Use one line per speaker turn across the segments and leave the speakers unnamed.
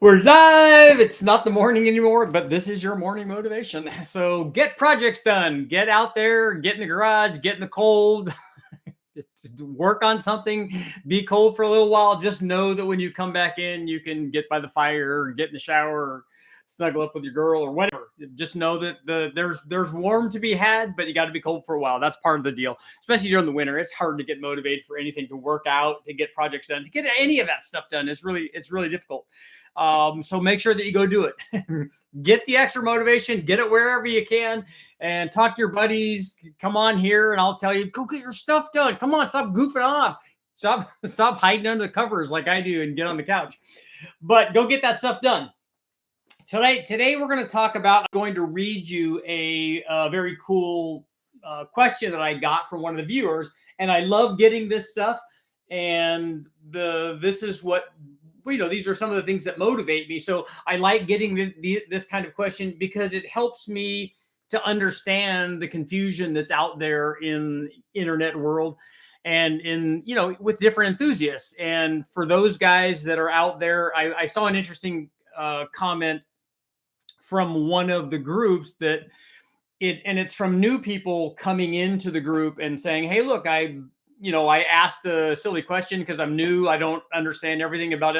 We're live. It's not the morning anymore, but this is your morning motivation. So get projects done. Get out there, get in the garage, get in the cold, work on something, be cold for a little while. Just know that when you come back in, you can get by the fire or get in the shower or snuggle up with your girl or whatever. Just know that there's warm to be had, but you got to be cold for a while. That's part of the deal, especially during the winter. It's hard to get motivated for anything, to work out, to get projects done, to get any of that stuff done. It's really difficult. So make sure that you go do it. Get the extra motivation, get it wherever you can, and talk to your buddies. Come on here, and I'll tell you, go get your stuff done. Come on, stop goofing off. Stop hiding under the covers like I do and get on the couch. But go get that stuff done. Today we're going to talk about. I'm going to read you a very cool question that I got from one of the viewers, and I love getting this stuff. And this is what. These are some of the things that motivate me. So I like getting this kind of question because it helps me to understand the confusion that's out there in internet world and with different enthusiasts. And for those guys that are out there, I saw an interesting comment from one of the groups it's from new people coming into the group and saying, hey, look, I asked a silly question because I'm new. I don't understand everything about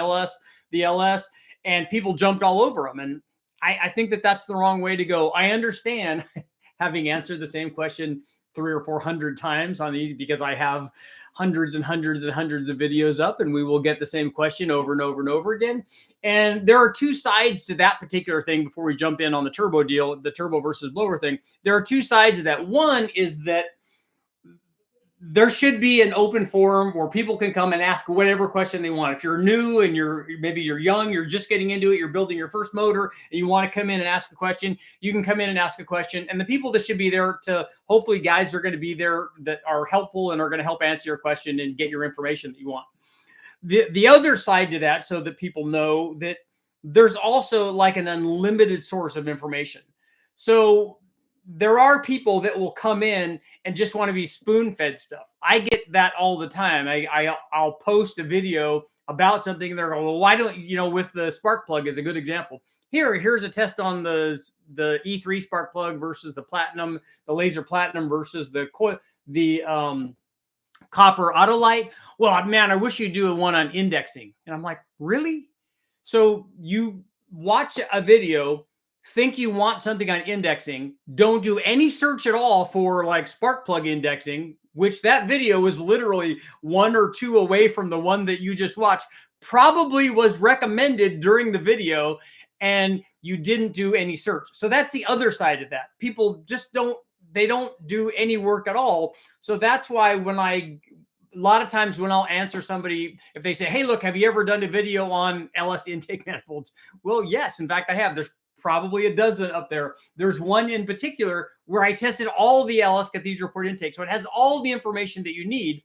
the LS, and people jumped all over them. And I think that that's the wrong way to go. I understand having answered the same question 300 or 400 times on these because I have hundreds and hundreds and hundreds of videos up, and we will get the same question over and over and over again. And there are two sides to that particular thing before we jump in on the turbo deal, the turbo versus blower thing. There are two sides of that. One is that there should be an open forum where people can come and ask whatever question they want. If you're new and maybe you're young, you're just getting into it, you're building your first motor, and you want to come in and ask a question, you can come in and ask a question. And the people that should be there to, hopefully guys are going to be there that are helpful and are going to help answer your question and get your information that you want. The other side to that, so that people know that there's also like an unlimited source of information. So there are people that will come in and just want to be spoon-fed stuff. I get that all the time. I'll post a video about something and they're going, well, why don't with the spark plug is a good example. Here's a test on the E3 spark plug versus the platinum, the laser platinum versus the copper Autolite. Well, man, I wish you'd do one on indexing. And I'm like, really? So you watch a video, think you want something on indexing, don't do any search at all for like spark plug indexing, which that video was literally 1 or 2 away from the one that you just watched, probably was recommended during the video, and you didn't do any search. So that's the other side of that. People just don't do any work at all. So that's why a lot of times when I'll answer somebody, if they say, hey, look, have you ever done a video on LS intake manifolds? Well, yes, in fact, I have. There's probably a dozen up there. There's one in particular where I tested all the LS cathedral port intake. So it has all the information that you need.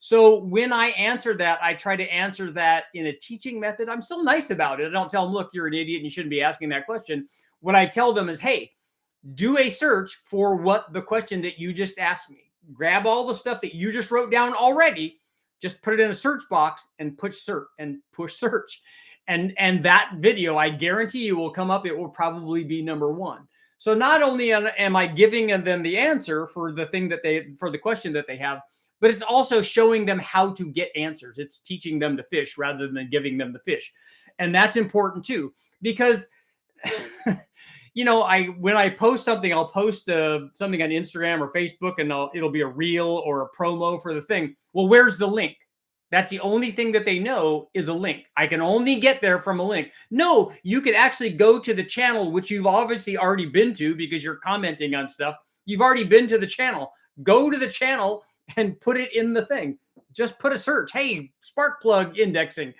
So when I answer that, I try to answer that in a teaching method. I'm still nice about it. I don't tell them, look, you're an idiot and you shouldn't be asking that question. What I tell them is, hey, do a search for what the question that you just asked me. Grab all the stuff that you just wrote down already, just put it in a search box and push search. And that video, I guarantee you, will come up. It will probably be number 1. So not only am I giving them the answer for the question that they have, but it's also showing them how to get answers. It's teaching them to fish rather than giving them the fish. And that's important too, because when I post something, I'll post something on Instagram or Facebook, and it'll be a reel or a promo for the thing. Well, where's the link? That's the only thing that they know is a link. I can only get there from a link. No, you could actually go to the channel, which you've obviously already been to because you're commenting on stuff. You've already been to the channel. Go to the channel and put it in the thing. Just put a search. Hey, spark plug indexing.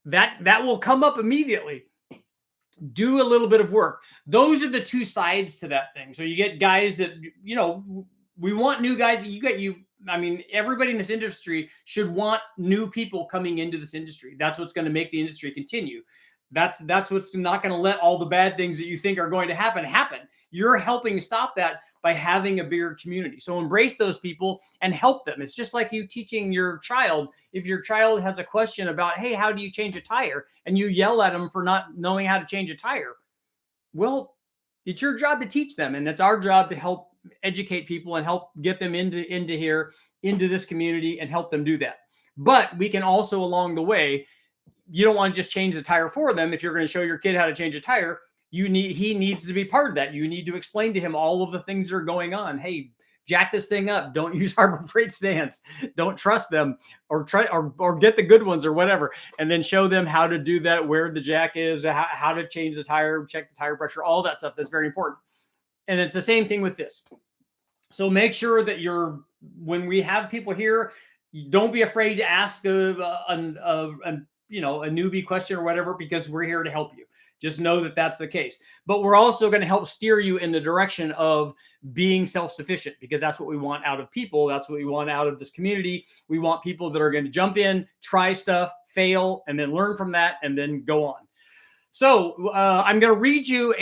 That will come up immediately. Do a little bit of work. Those are the two sides to that thing. So you get guys that, we want new guys. Everybody in this industry should want new people coming into this industry. That's what's going to make the industry continue. That's what's not going to let all the bad things that you think are going to happen. You're helping stop that by having a bigger community. So embrace those people and help them. It's just like you teaching your child. If your child has a question about, hey, how do you change a tire? And you yell at them for not knowing how to change a tire. Well, it's your job to teach them. And it's our job to help educate people and help get them into this community and help them do that. But we can also, along the way, you don't want to just change the tire for them. If you're going to show your kid how to change a tire, he needs to be part of that. You need to explain to him all of the things that are going on. Hey, jack this thing up. Don't use Harbor Freight stands. Don't trust them, or get the good ones or whatever. And then show them how to do that, where the jack is, how to change the tire, check the tire pressure, all that stuff. That's very important. And it's the same thing with this. So make sure that when we have people here, don't be afraid to ask a newbie question or whatever, because we're here to help you. Just know that that's the case. But we're also going to help steer you in the direction of being self-sufficient, because that's what we want out of people. That's what we want out of this community. We want people that are going to jump in, try stuff, fail, and then learn from that, and then go on. So I'm going to read you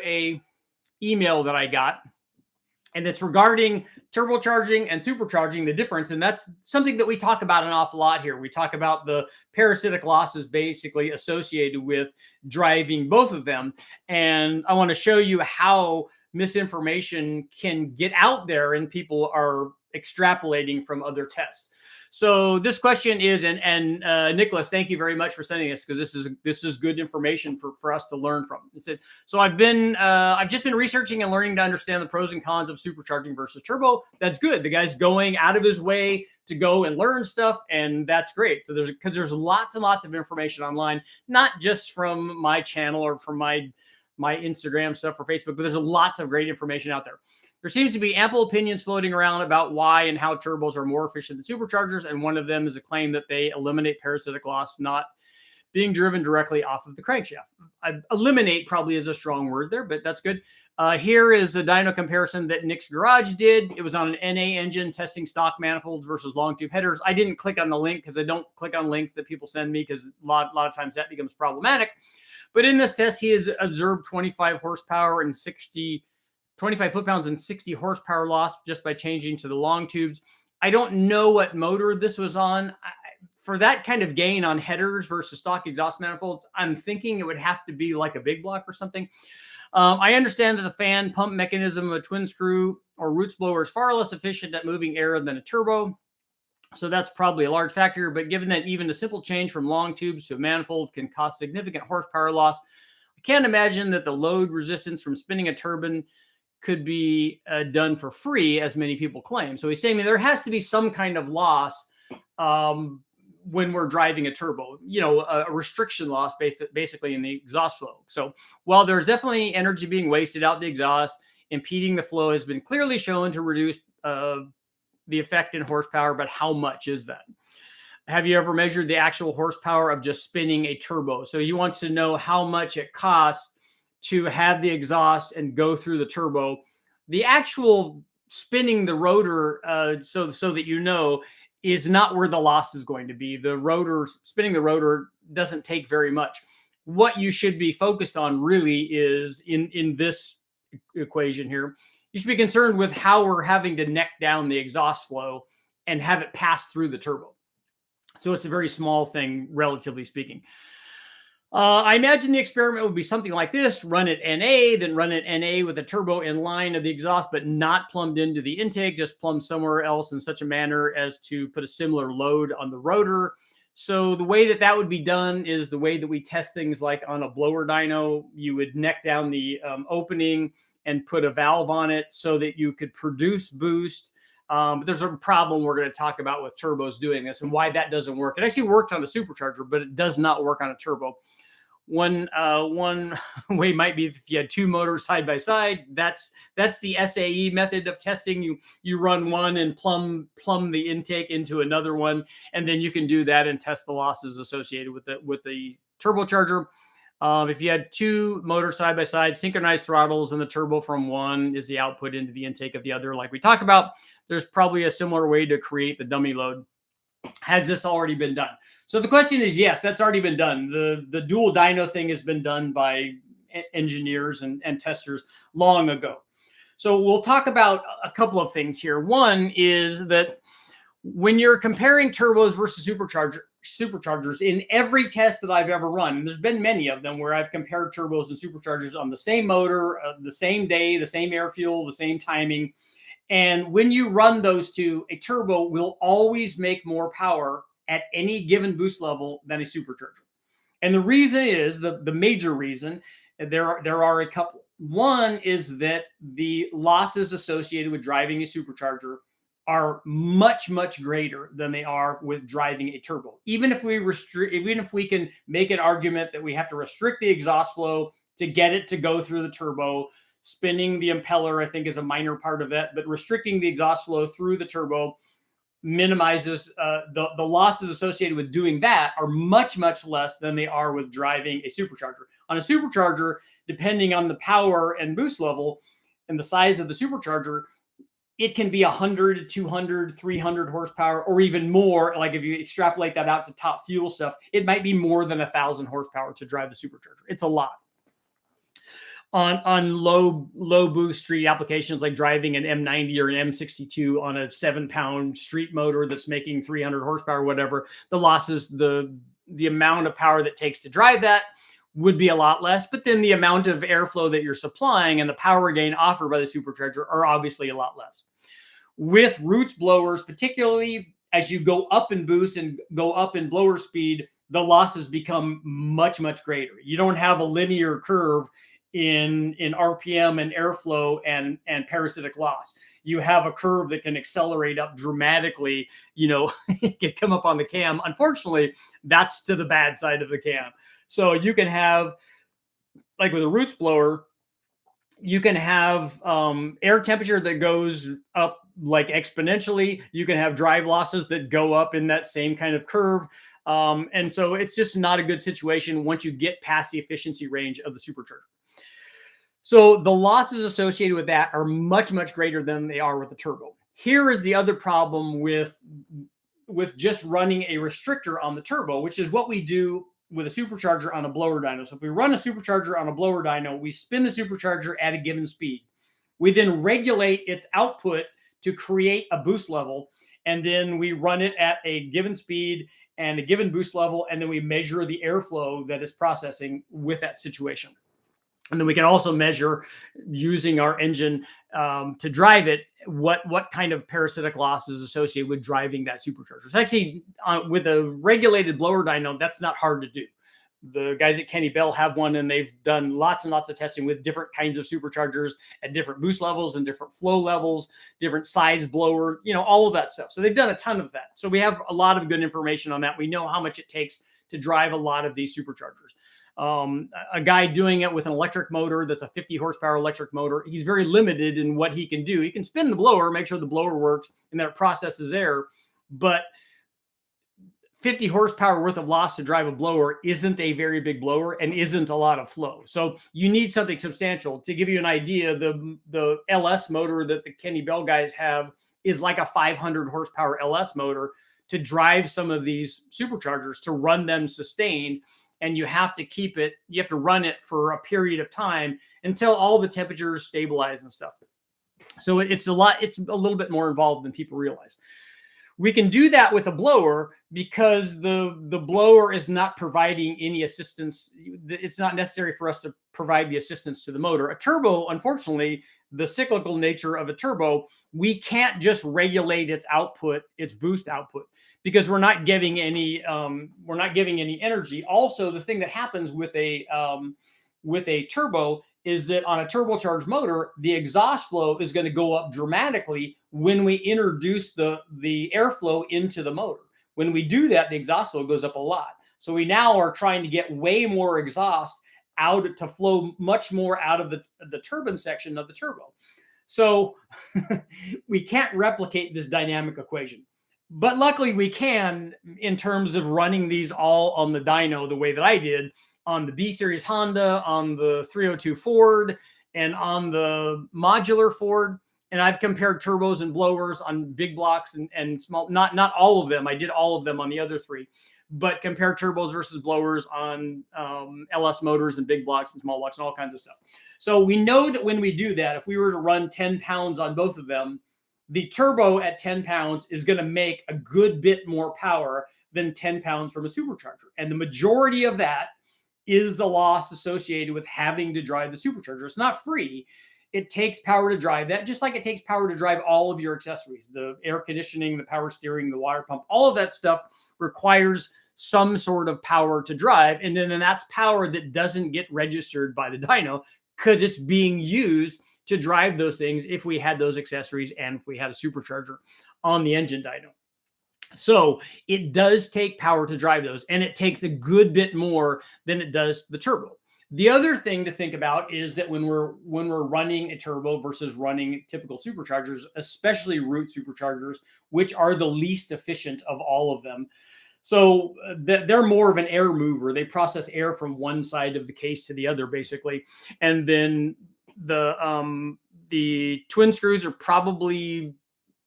a email that I got. And it's regarding turbocharging and supercharging, the difference. And that's something that we talk about an awful lot here. We talk about the parasitic losses basically associated with driving both of them. And I want to show you how misinformation can get out there and people are extrapolating from other tests. So this question is, and Nicholas, thank you very much for sending this, because this is good information for us to learn from. It said, so I've just been researching and learning to understand the pros and cons of supercharging versus turbo. That's good. The guy's going out of his way to go and learn stuff, and that's great. So there's lots and lots of information online, not just from my channel or from my Instagram stuff or Facebook, but there's lots of great information out there. There seems to be ample opinions floating around about why and how turbos are more efficient than superchargers, and one of them is a claim that they eliminate parasitic loss not being driven directly off of the crankshaft. Eliminate probably is a strong word there, but that's good. Here is a dyno comparison that Nick's Garage did. It was on an NA engine testing stock manifolds versus long tube headers. I didn't click on the link because I don't click on links that people send me, because a lot of times that becomes problematic. But in this test, he has observed 25 horsepower and 25 foot-pounds and 60 horsepower loss just by changing to the long tubes. I don't know what motor this was on. For that kind of gain on headers versus stock exhaust manifolds, I'm thinking it would have to be like a big block or something. I understand that the fan pump mechanism of a twin screw or roots blower is far less efficient at moving air than a turbo. So that's probably a large factor. But given that even a simple change from long tubes to a manifold can cause significant horsepower loss, I can't imagine that the load resistance from spinning a turbine could be done for free, as many people claim. So he's saying there has to be some kind of loss when we're driving a turbo, a restriction loss basically in the exhaust flow. So while there's definitely energy being wasted out the exhaust, impeding the flow has been clearly shown to reduce the effect in horsepower, but how much is that? Have you ever measured the actual horsepower of just spinning a turbo? So he wants to know how much it costs to have the exhaust and go through the turbo. The actual spinning the rotor, so that is not where the loss is going to be. Spinning the rotor doesn't take very much. What you should be focused on really is in this equation here, you should be concerned with how we're having to neck down the exhaust flow and have it pass through the turbo. So it's a very small thing, relatively speaking. I imagine the experiment would be something like this: run it NA, then run it NA with a turbo in line of the exhaust, but not plumbed into the intake, just plumbed somewhere else in such a manner as to put a similar load on the rotor. So the way that would be done is the way that we test things like on a blower dyno. You would neck down the opening and put a valve on it so that you could produce boost. But there's a problem we're going to talk about with turbos doing this and why that doesn't work. It actually works on a supercharger, but it does not work on a turbo. One way might be if you had two motors side by side. That's the SAE method of testing. You run one and plumb the intake into another one, and then you can do that and test the losses associated with the turbocharger. If you had two motors side by side, synchronized throttles, and the turbo from one is the output into the intake of the other, like we talk about, there's probably a similar way to create the dummy load. Has this already been done? So the question is, yes, that's already been done. The dual dyno thing has been done by engineers and testers long ago. So we'll talk about a couple of things here. One is that when you're comparing turbos versus superchargers in every test that I've ever run, and there's been many of them where I've compared turbos and superchargers on the same motor, the same day, the same air fuel, the same timing. And when you run those two, a turbo will always make more power at any given boost level than a supercharger. And the reason is the major reason, there are a couple. One is that the losses associated with driving a supercharger are much, much greater than they are with driving a turbo. Even if we can make an argument that we have to restrict the exhaust flow to get it to go through the turbo, spinning the impeller, I think, is a minor part of that, but restricting the exhaust flow through the turbo minimizes the losses associated with doing that are much, much less than they are with driving a supercharger. On a supercharger, depending on the power and boost level and the size of the supercharger, it can be 100, 200, 300 horsepower, or even more. Like if you extrapolate that out to top fuel stuff, it might be more than 1,000 horsepower to drive the supercharger. It's a lot. On low boost street applications like driving an M90 or an M62 on a 7-pound street motor that's making 300 horsepower, whatever, the losses, the amount of power that it takes to drive that would be a lot less, but then the amount of airflow that you're supplying and the power gain offered by the supercharger are obviously a lot less. With roots blowers, particularly as you go up in boost and go up in blower speed, the losses become much, much greater. You don't have a linear curve in RPM and airflow and parasitic loss. You have a curve that can accelerate up dramatically. It can come up on the cam. Unfortunately, that's to the bad side of the cam. So you can have, like with a roots blower, you can have air temperature that goes up like exponentially. You can have drive losses that go up in that same kind of curve. And so it's just not a good situation once you get past the efficiency range of the supercharger. So the losses associated with that are much, much greater than they are with the turbo. Here is the other problem with just running a restrictor on the turbo, which is what we do with a supercharger on a blower dyno. So if we run a supercharger on a blower dyno, we spin the supercharger at a given speed. We then regulate its output to create a boost level, and then we run it at a given speed and a given boost level, and then we measure the airflow that is processing with that situation. And then we can also measure, using our engine to drive it, what kind of parasitic loss is associated with driving that supercharger. So actually, with a regulated blower dyno, that's not hard to do. The guys at Kenny Bell have one, and they've done lots and lots of testing with different kinds of superchargers at different boost levels and different flow levels, different size blower, all of that stuff. So they've done a ton of that. So we have a lot of good information on that. We know how much it takes to drive a lot of these superchargers. A guy doing it with an electric motor that's a 50 horsepower electric motor, he's very limited in what he can do. He can spin the blower, make sure the blower works and that it processes air, but 50 horsepower worth of loss to drive a blower isn't a very big blower and isn't a lot of flow. So you need something substantial. To give you an idea, the LS motor that the Kenny Bell guys have is like a 500 horsepower LS motor to drive some of these superchargers, to run them sustained. And you have to run it for a period of time until all the temperatures stabilize and stuff. So it's a little bit more involved than people realize. We can do that with a blower because the blower is not providing any assistance. It's not necessary for us to provide the assistance to the motor. A turbo, unfortunately, the cyclical nature of a turbo, we can't just regulate its output, its boost output, because we're not giving any energy. Also, the thing that happens with a turbo is that on a turbocharged motor, the exhaust flow is going to go up dramatically when we introduce the airflow into the motor. When we do that, the exhaust flow goes up a lot. So we now are trying to get way more exhaust out to flow much more out of the turbine section of the turbo. So we can't replicate this dynamic equation. But luckily we can, in terms of running these all on the dyno the way that I did on the B-Series Honda, on the 302 Ford, and on the modular Ford. and I've compared turbos and blowers on big blocks and small, not all of them. I did all of them on the other three, but compare turbos versus blowers on LS motors and big blocks and small blocks and all kinds of stuff. So we know that when we do that, if we were to run 10 pounds on both of them, the turbo at 10 pounds is going to make a good bit more power than 10 pounds from a supercharger. And the majority of that is the loss associated with having to drive the supercharger. It's not free. It takes power to drive that, just like it takes power to drive all of your accessories, the air conditioning, the power steering, the water pump, all of that stuff requires some sort of power to drive. And then that's power that doesn't get registered by the dyno because it's being used to drive those things if we had those accessories and if we had a supercharger on the engine dyno. So it does take power to drive those, and it takes a good bit more than it does the turbo. The other thing to think about is that when we're running a turbo versus running typical superchargers, especially root superchargers, which are the least efficient of all of them. So they're more of an air mover. They process air from one side of the case to the other, basically. And then the twin screws are probably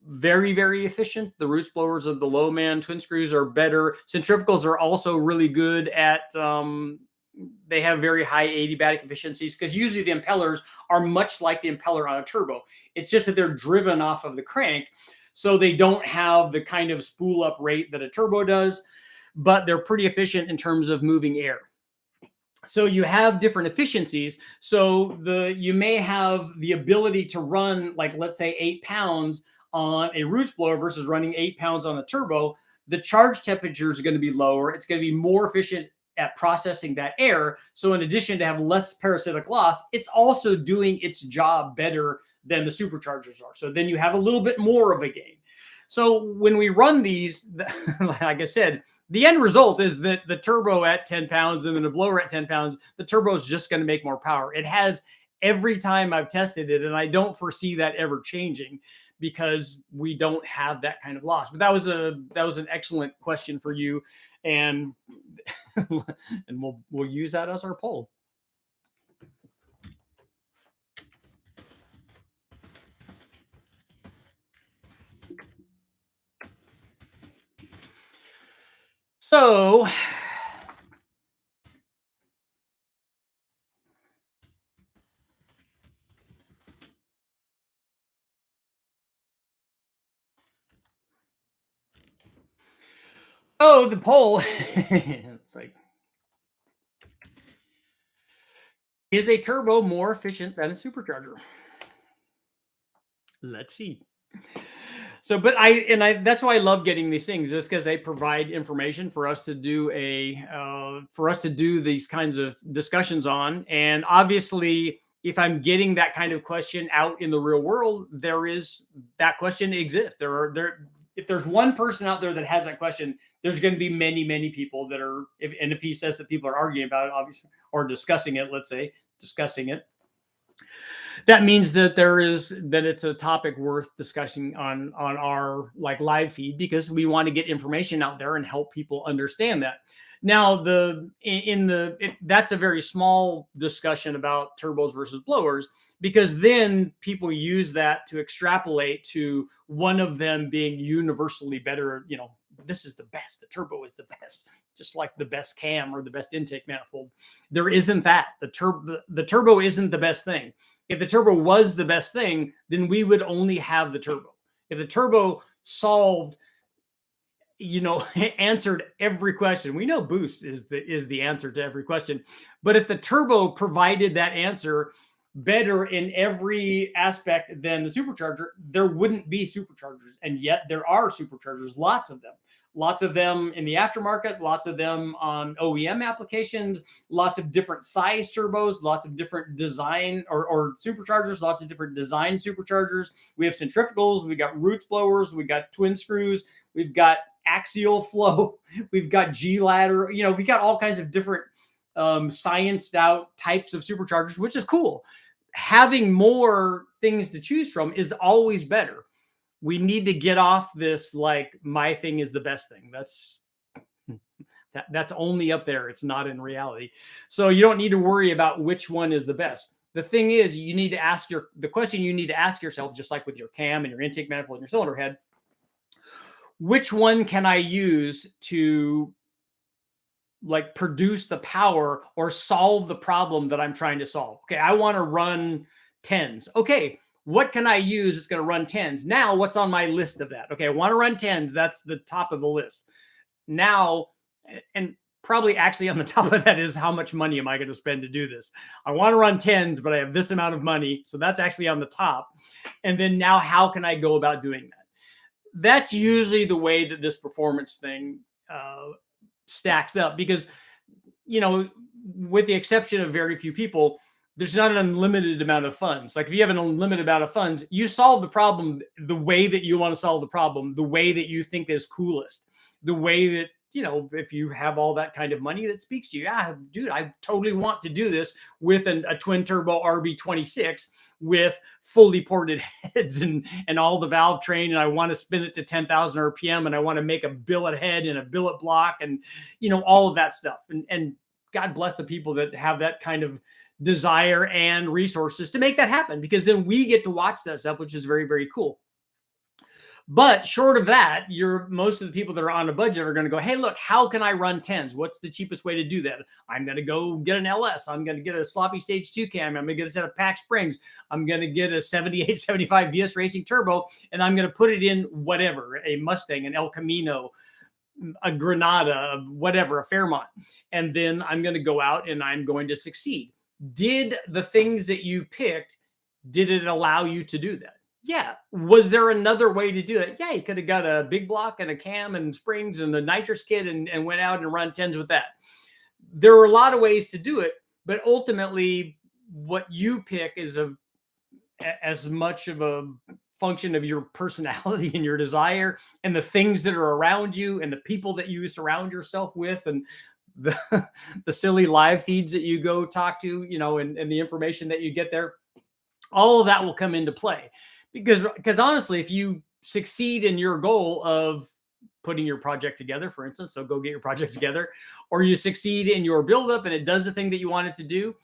very, very efficient. The roots blowers of the low man twin screws are better. Centrifugals are also really good at, they have very high adiabatic efficiencies because usually the impellers are much like the impeller on a turbo. It's just that they're driven off of the crank. So they don't have the kind of spool up rate that a turbo does, but they're pretty efficient in terms of moving air. So you have different efficiencies. So you may have the ability to run, like, let's say 8 pounds on a roots blower versus running 8 pounds on a turbo. The charge temperature is going to be lower. It's going to be more efficient at processing that air. So in addition to have less parasitic loss, it's also doing its job better than the superchargers are. So then you have a little bit more of a gain. So when we run these, like I said, the end result is that the turbo at 10 pounds and then the blower at 10 pounds, the turbo is just going to make more power. It has every time I've tested it, and I don't foresee that ever changing because we don't have that kind of loss. But that was an excellent question for you, and and we'll use that as our poll. So the poll it's like, is a turbo more efficient than a supercharger? Let's see. So, but that's why I love getting these things, just because they provide information for us to do these kinds of discussions on. And obviously, if I'm getting that kind of question out in the real world, that question exists. If there's one person out there that has that question, there's going to be many, many people that are, if he says that people are arguing about it, obviously, or discussing it, let's say, that means that it's a topic worth discussing on our live feed, because we want to get information out there and help people understand that. Now, that's a very small discussion about turbos versus blowers, because then people use that to extrapolate to one of them being universally better. This is the best. The turbo is the best, just like the best cam or the best intake manifold. There isn't that. The turbo isn't the best thing. If the turbo was the best thing, then we would only have the turbo. If the turbo solved, answered every question, we know boost is the answer to every question. But if the turbo provided that answer better in every aspect than the supercharger, there wouldn't be superchargers. And yet there are superchargers, lots of them in the aftermarket, lots of them on OEM applications, lots of different size turbos, lots of different design or superchargers, lots of different design superchargers. We have centrifugals, we got roots blowers, we got twin screws, we've got axial flow, we've got G ladder, we got all kinds of different scienced out types of superchargers, which is cool. Having more things to choose from is always better. We need to get off this, my thing is the best thing. That's only up there. It's not in reality. So you don't need to worry about which one is the best. the thing is, you need to ask the question you need to ask yourself, just like with your cam and your intake manifold and your cylinder head, which one can I use to like produce the power or solve the problem that I'm trying to solve? Okay, I want to run 10s. Okay, what can I use that's going to run 10s? Now, what's on my list of that? Okay, I want to run 10s. That's the top of the list. Now, and probably actually on the top of that is, how much money am I going to spend to do this? I want to run 10s, but I have this amount of money. So that's actually on the top. And then now, how can I go about doing that? That's usually the way that this performance thing stacks up, because, you know, with the exception of very few people, there's not an unlimited amount of funds. Like if you have an unlimited amount of funds, you solve the problem the way that you want to solve the problem, the way that you think is coolest, the way that, you know, if you have all that kind of money that speaks to you, yeah, dude, I totally want to do this with a twin turbo RB26 with fully ported heads and all the valve train. And I want to spin it to 10,000 RPM, and I want to make a billet head and a billet block and, you know, all of that stuff. And God bless the people that have that kind of desire and resources to make that happen, because then we get to watch that stuff, which is very, very cool. But short of that, most of the people that are on a budget are going to go, hey, look, how can I run 10s? What's the cheapest way to do that? I'm going to go get an LS. I'm going to get a sloppy stage 2 cam. I'm going to get a set of pack springs. I'm going to get a 78, 75 VS Racing turbo, and I'm going to put it in whatever, a Mustang, an El Camino, a Granada, whatever, a Fairmont. And then I'm going to go out and I'm going to succeed. Did the things that you picked, did it allow you to do that? Yeah. Was there another way to do it? Yeah, you could have got a big block and a cam and springs and a nitrous kit and went out and run 10s with that. There are a lot of ways to do it, but ultimately what you pick is as much of a function of your personality and your desire and the things that are around you and the people that you surround yourself with and the silly live feeds that you go talk to, you know, and the information that you get there. All of that will come into play. Because honestly, if you succeed in your goal of putting your project together, for instance, so go get your project together, or you succeed in your buildup and it does the thing that you wanted to do,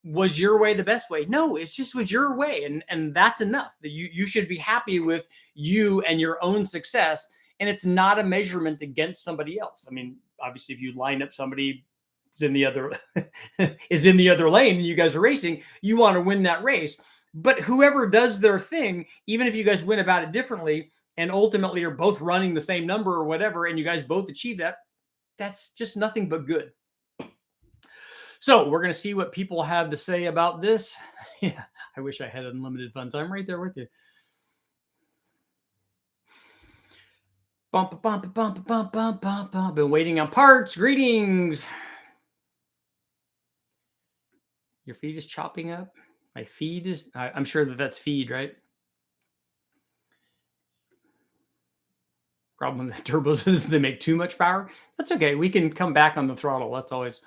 was your way the best way? No, it just was your way. And that's enough. That you should be happy with you and your own success. And it's not a measurement against somebody else. I mean, obviously, if you line up somebody who's in the other lane and you guys are racing, you want to win that race. But whoever does their thing, even if you guys went about it differently and ultimately are both running the same number or whatever, and you guys both achieve that, that's just nothing but good. So we're going to see what people have to say about this. Yeah, I wish I had unlimited funds. I'm right there with you. Bump, bump, bump, bump, bump, bump, bump. Been waiting on parts. Greetings. Your feed is chopping up. My feed is, I'm sure that's feed, right? Problem with the turbos is they make too much power. That's okay. We can come back on the throttle. That's always.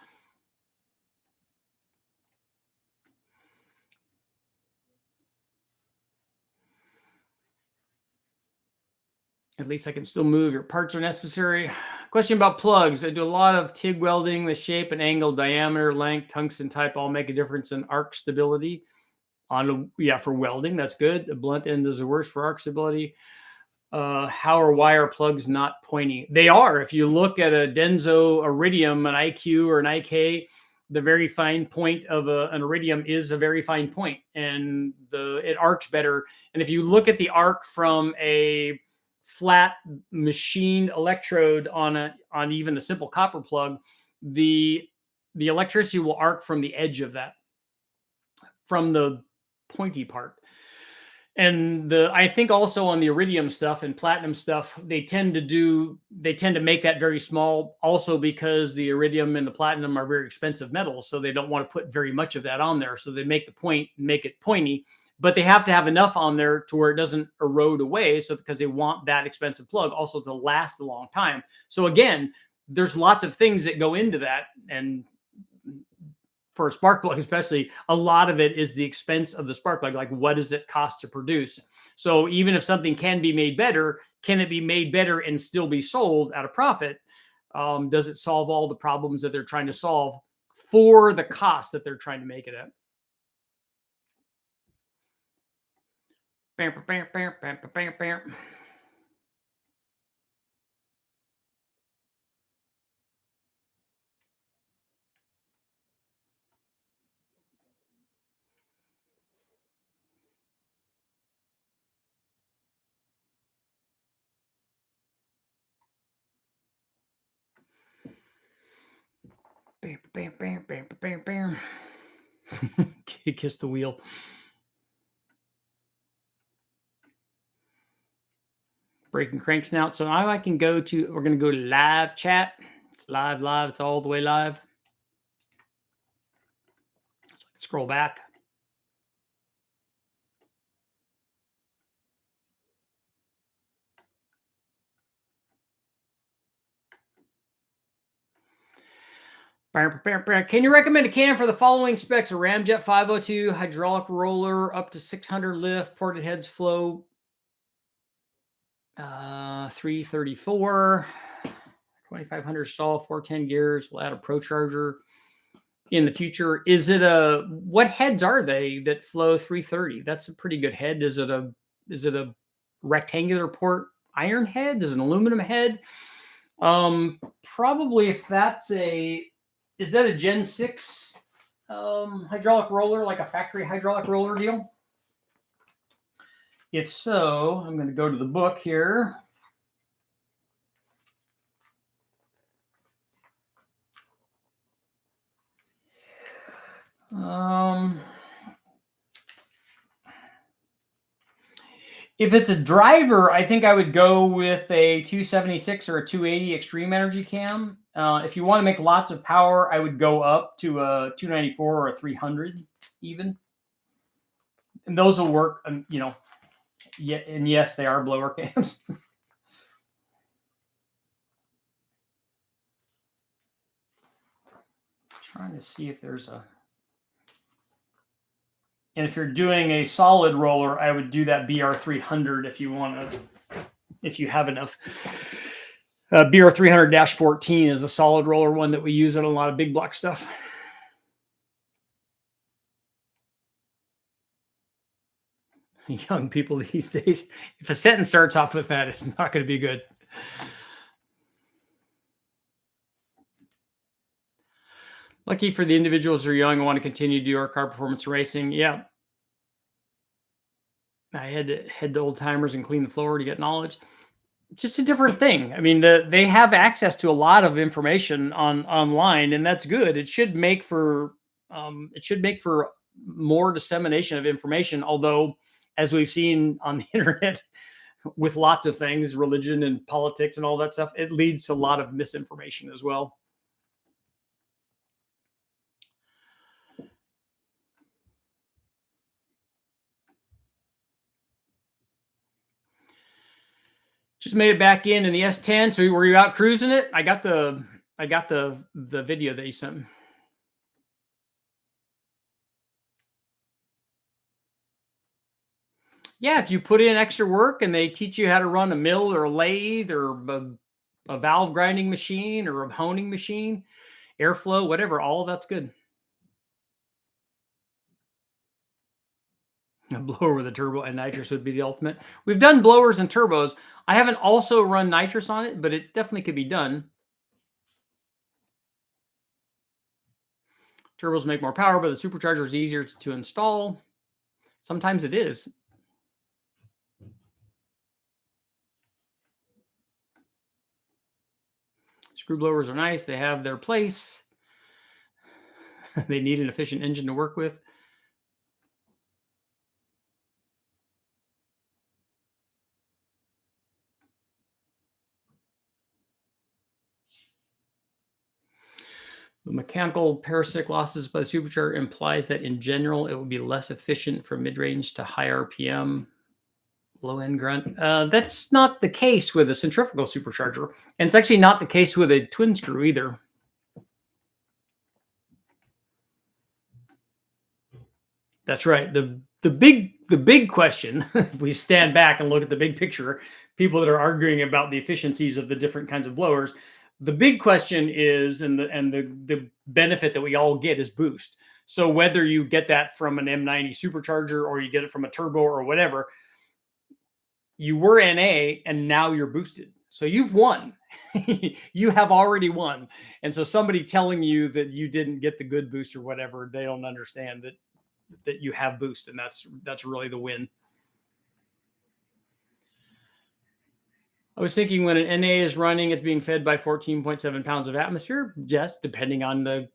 At least I can still move. Your parts are necessary. Question about plugs. I do a lot of TIG welding. The shape and angle, diameter, length, tungsten type all make a difference in arc stability. For welding, that's good. The blunt end is the worst for arc stability. How or why are plugs not pointy? They are. If you look at a Denso Iridium, an IQ or an IK, the very fine point of an Iridium is a very fine point, and it arcs better. And if you look at the arc from a flat machined electrode on even a simple copper plug, the electricity will arc from the edge of that, from the pointy part. And I think also on the iridium stuff and platinum stuff, they tend to make that very small, also because the iridium and the platinum are very expensive metals, so they don't want to put very much of that on there. So they make it pointy, but they have to have enough on there to where it doesn't erode away. So because they want that expensive plug also to last a long time. So again, there's lots of things that go into that, and for a spark plug especially, a lot of it is the expense of the spark plug. Like, what does it cost to produce? So even if something can be made better, can it be made better and still be sold at a profit? Does it solve all the problems that they're trying to solve for the cost that they're trying to make it at? Bam, bam, bam, bam, bam, bam, bam. Bam, bam, bam, bam, bam, bam. Kiss the wheel. Breaking crank snout. So now I can go to, we're going to go to live chat. It's live, live. It's all the way live. Scroll back. Can you recommend a can for the following specs? A Ramjet 502, hydraulic roller, up to 600 lift, ported heads flow, 334, 2500 stall, 410 gears. We'll add a Pro Charger in the future. Is it what heads are they that flow 330? That's a pretty good head. Is it a rectangular port iron head? Is it an aluminum head? Probably if that's is that a Gen 6 hydraulic roller, like a factory hydraulic roller deal? If so, I'm going to go to the book here. If it's a driver, I think I would go with a 276 or a 280 extreme energy cam. If you want to make lots of power, I would go up to a 294 or a 300 even. And those will work, yeah, and yes, they are blower cams. Trying to see if there's a... And if you're doing a solid roller, I would do that BR300 if you want to, if you have enough. BR300-14 is a solid roller one that we use on a lot of big block stuff. Young people these days, if a sentence starts off with that, it's not going to be good. Lucky for the individuals who are young and want to continue to do our car performance racing. Yeah. I had to head to old timers and clean the floor to get knowledge. Just a different thing. I mean, they have access to a lot of information online, and that's good. It should make for more dissemination of information. Although, as we've seen on the internet, with lots of things, religion and politics and all that stuff, it leads to a lot of misinformation as well. Just made it back in the S10. So were you out cruising it? I got the video that you sent me. Yeah, if you put in extra work and they teach you how to run a mill or a lathe or a valve grinding machine or a honing machine, airflow, whatever, all of that's good. A blower with a turbo and nitrous would be the ultimate. We've done blowers and turbos. I haven't also run nitrous on it, but it definitely could be done. Turbos make more power, but the supercharger is easier to install. Sometimes it is. Screw blowers are nice. They have their place. They need an efficient engine to work with. The mechanical parasitic losses by the supercharger implies that in general, it will be less efficient from mid-range to high RPM, low-end grunt. That's not the case with a centrifugal supercharger. And it's actually not the case with a twin screw either. That's right. The big question, if we stand back and look at the big picture, people that are arguing about the efficiencies of the different kinds of blowers, the big question is, and the benefit that we all get is boost. So whether you get that from an M90 supercharger or you get it from a turbo or whatever, You were NA and now you're boosted. So you've won. You have already won. And so somebody telling you that you didn't get the good boost or whatever, they don't understand that you have boost, and that's really the win. I was thinking when an NA is running, it's being fed by 14.7 pounds of atmosphere. Yes, depending on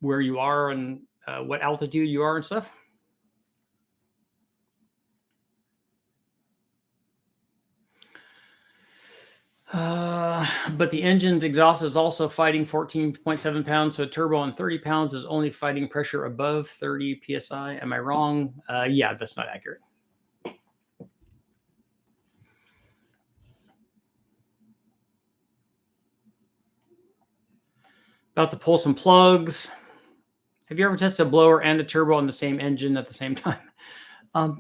where you are and what altitude you are and stuff. But the engine's exhaust is also fighting 14.7 pounds, so a turbo on 30 pounds is only fighting pressure above 30 psi. Am I wrong? Yeah, that's not accurate. About to pull some plugs. Have you ever tested a blower and a turbo on the same engine at the same time?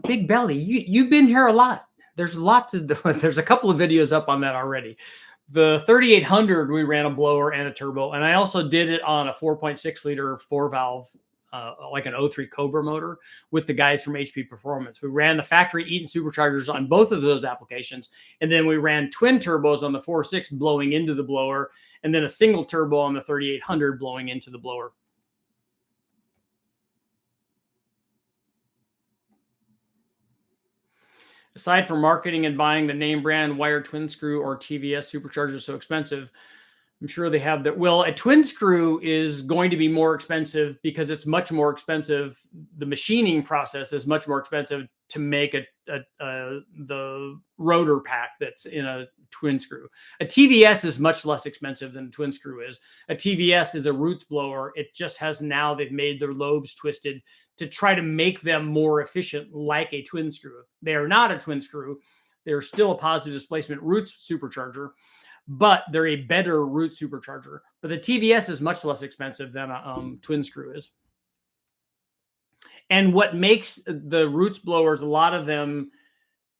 Big Belly, you've been here a lot. There's lots of there's a couple of videos up on that already. The 3800, we ran a blower and a turbo, and I also did it on a 4.6 liter 4-valve, like an 03 Cobra motor with the guys from HP Performance. We ran the factory Eaton superchargers on both of those applications, and then we ran twin turbos on the 4.6 blowing into the blower, and then a single turbo on the 3800 blowing into the blower. Aside from marketing and buying the name brand wire twin screw or TVS supercharger so expensive, I'm sure they have that. Well, a twin screw is going to be more expensive because it's much more expensive. The machining process is much more expensive to make the rotor pack that's in a twin screw. A TVS is much less expensive than a twin screw is. A TVS is a roots blower. It just has now they've made their lobes twisted to try to make them more efficient like a twin screw. They are not a twin screw. They're still a positive displacement roots supercharger, but they're a better root supercharger. But the TVS is much less expensive than a twin screw is. And what makes the roots blowers, a lot of them,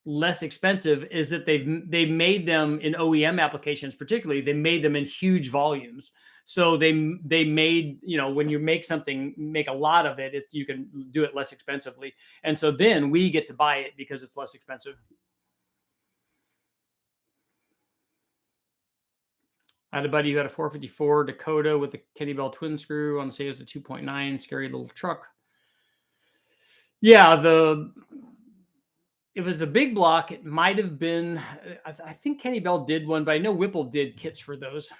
less expensive is that they made them in OEM applications, particularly they made them in huge volumes. So they made, when you make something, make a lot of it, you can do it less expensively. And so then we get to buy it because it's less expensive. I had a buddy who had a 454 Dakota with a Kenny Bell twin screw on, say it was a 2.9, scary little truck. Yeah, it was a big block. It might have been, I think Kenny Bell did one, but I know Whipple did kits for those.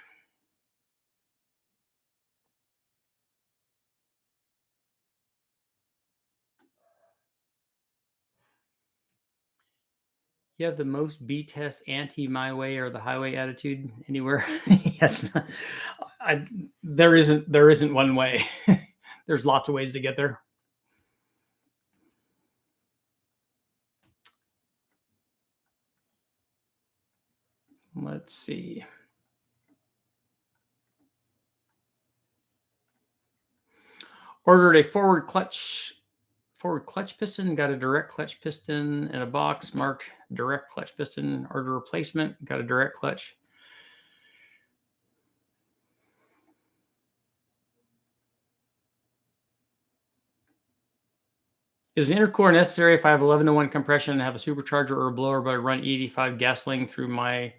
You have the most B-test anti my way or the highway attitude anywhere. Yes, there isn't one way. There's lots of ways to get there. Let's see. Ordered a forward clutch piston, got a direct clutch piston in a box marked direct clutch piston. Order replacement, got a direct clutch. Is an intercooler necessary if I have 11-to-1 compression and have a supercharger or a blower, but I run E85 gasoline through my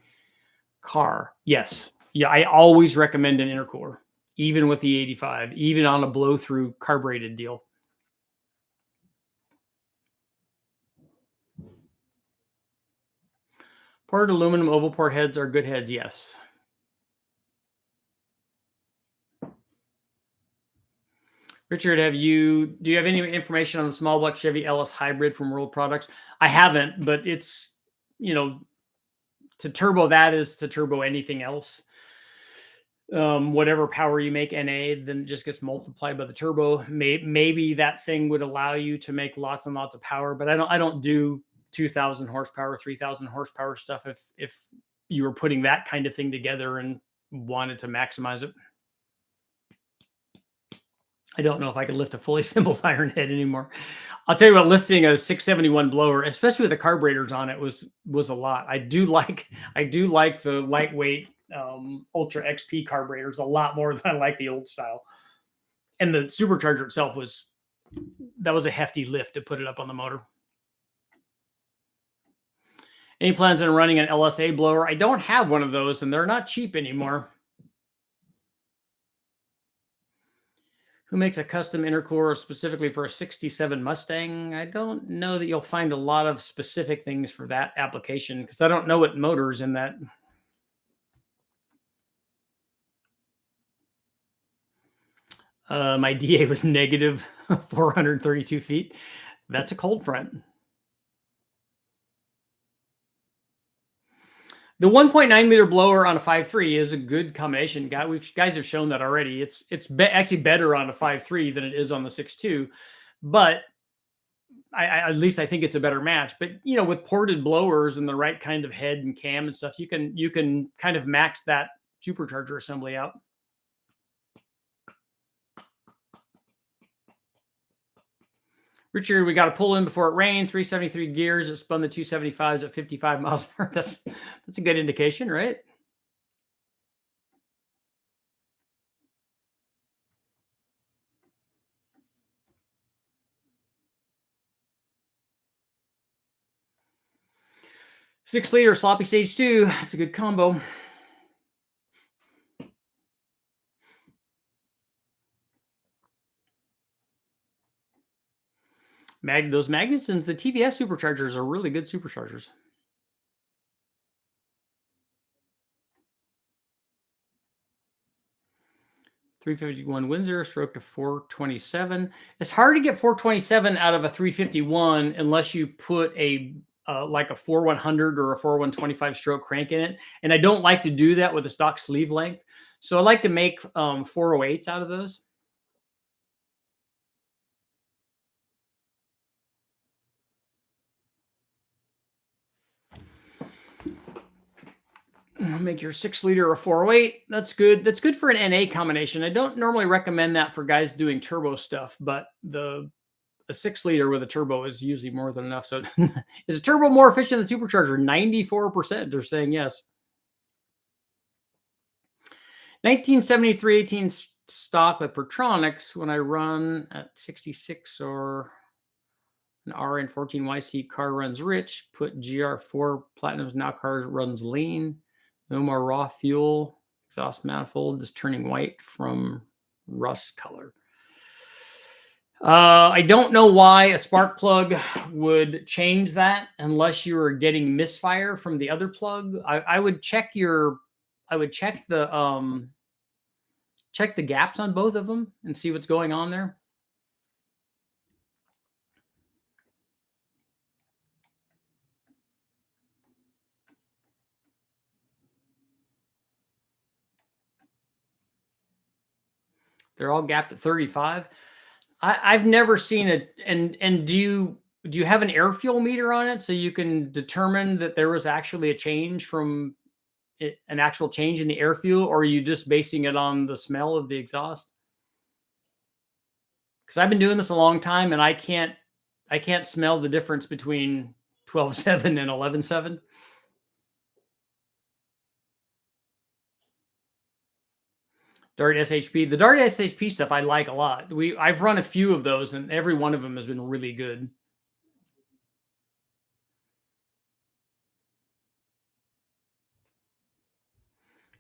car? Yes. Yeah, I always recommend an intercooler, even with the 85, even on a blow-through carbureted deal. Ported aluminum oval port heads are good heads, yes. Richard, do you have any information on the small block Chevy LS hybrid from World Products? I haven't, but it's, to turbo that is to turbo anything else. Whatever power you make NA, then it just gets multiplied by the turbo. Maybe that thing would allow you to make lots and lots of power, but I don't do 2,000 horsepower, 3,000 horsepower stuff. If you were putting that kind of thing together and wanted to maximize it, I don't know if I could lift a fully assembled iron head anymore. I'll tell you what, lifting a 671 blower, especially with the carburetors on it, was a lot. I do like the lightweight Ultra XP carburetors a lot more than I like the old style. And the supercharger itself was a hefty lift to put it up on the motor. Any plans on running an LSA blower? I don't have one of those, and they're not cheap anymore. Who makes a custom intercooler specifically for a 67 Mustang? I don't know that you'll find a lot of specific things for that application because I don't know what motor's in that. My DA was negative 432 feet. That's a cold front. The 1.9 liter blower on a 5.3 is a good combination. Guys have shown that already. It's actually better on a 5.3 than it is on the 6.2, but at least I think it's a better match. But with ported blowers and the right kind of head and cam and stuff, you can kind of max that supercharger assembly out. Richard, we got to pull in before it rained. 373 gears. It spun the 275s at 55 miles an hour. That's a good indication, right? Six-liter sloppy stage 2. That's a good combo. Those Magnusons, the TVS superchargers are really good superchargers. 351 Windsor, stroke to 427. It's hard to get 427 out of a 351 unless you put like a 4100 or a 4125 stroke crank in it. And I don't like to do that with a stock sleeve length. So I like to make 408s out of those. Make your 6-liter a 408. That's good. That's good for an NA combination. I don't normally recommend that for guys doing turbo stuff, but a 6-liter with a turbo is usually more than enough. So is a turbo more efficient than supercharger? 94%. They're saying yes. 1973 18 stock with Pertronics. When I run at 66 or an RN14YC car runs rich, put GR4 Platinums now car runs lean. No more raw fuel. Exhaust manifold is turning white from rust color. I don't know why a spark plug would change that unless you were getting misfire from the other plug. I would check the gaps on both of them and see what's going on there. They're all gapped at 35. I've never seen it. And do you have an air fuel meter on it so you can determine that there was actually a change from an actual change in the air fuel, or are you just basing it on the smell of the exhaust? Because I've been doing this a long time and I can't smell the difference between 12.7 and 11.7. Dart SHP. The Dart SHP stuff I like a lot. I've run a few of those and every one of them has been really good.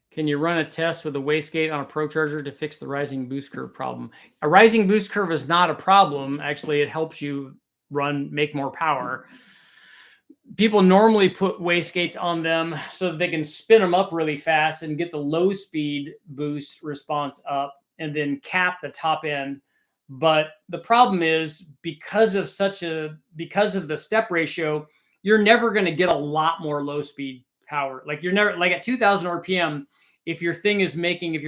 Can you run a test with a wastegate on a ProCharger to fix the rising boost curve problem? A rising boost curve is not a problem. Actually, it helps you make more power. People normally put wastegates on them so that they can spin them up really fast and get the low speed boost response up and then cap the top end. But the problem is because of the step ratio, you're never going to get a lot more low speed power. Like you're never like at 2000 RPM, if your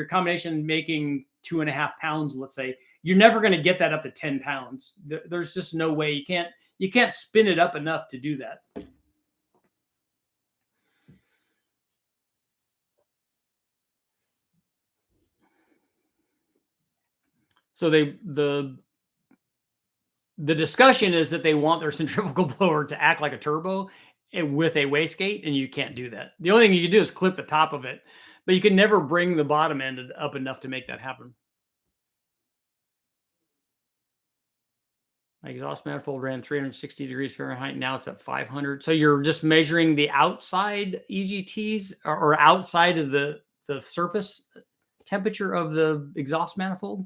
combination making 2.5 pounds, let's say, you're never going to get that up to 10 pounds. There's just no way. You can't spin it up enough to do that. So the discussion is that they want their centrifugal blower to act like a turbo with a wastegate, and you can't do that. The only thing you can do is clip the top of it, but you can never bring the bottom end up enough to make that happen. My exhaust manifold ran 360 degrees Fahrenheit. Now it's at 500. So you're just measuring the outside EGTs or outside of the surface temperature of the exhaust manifold.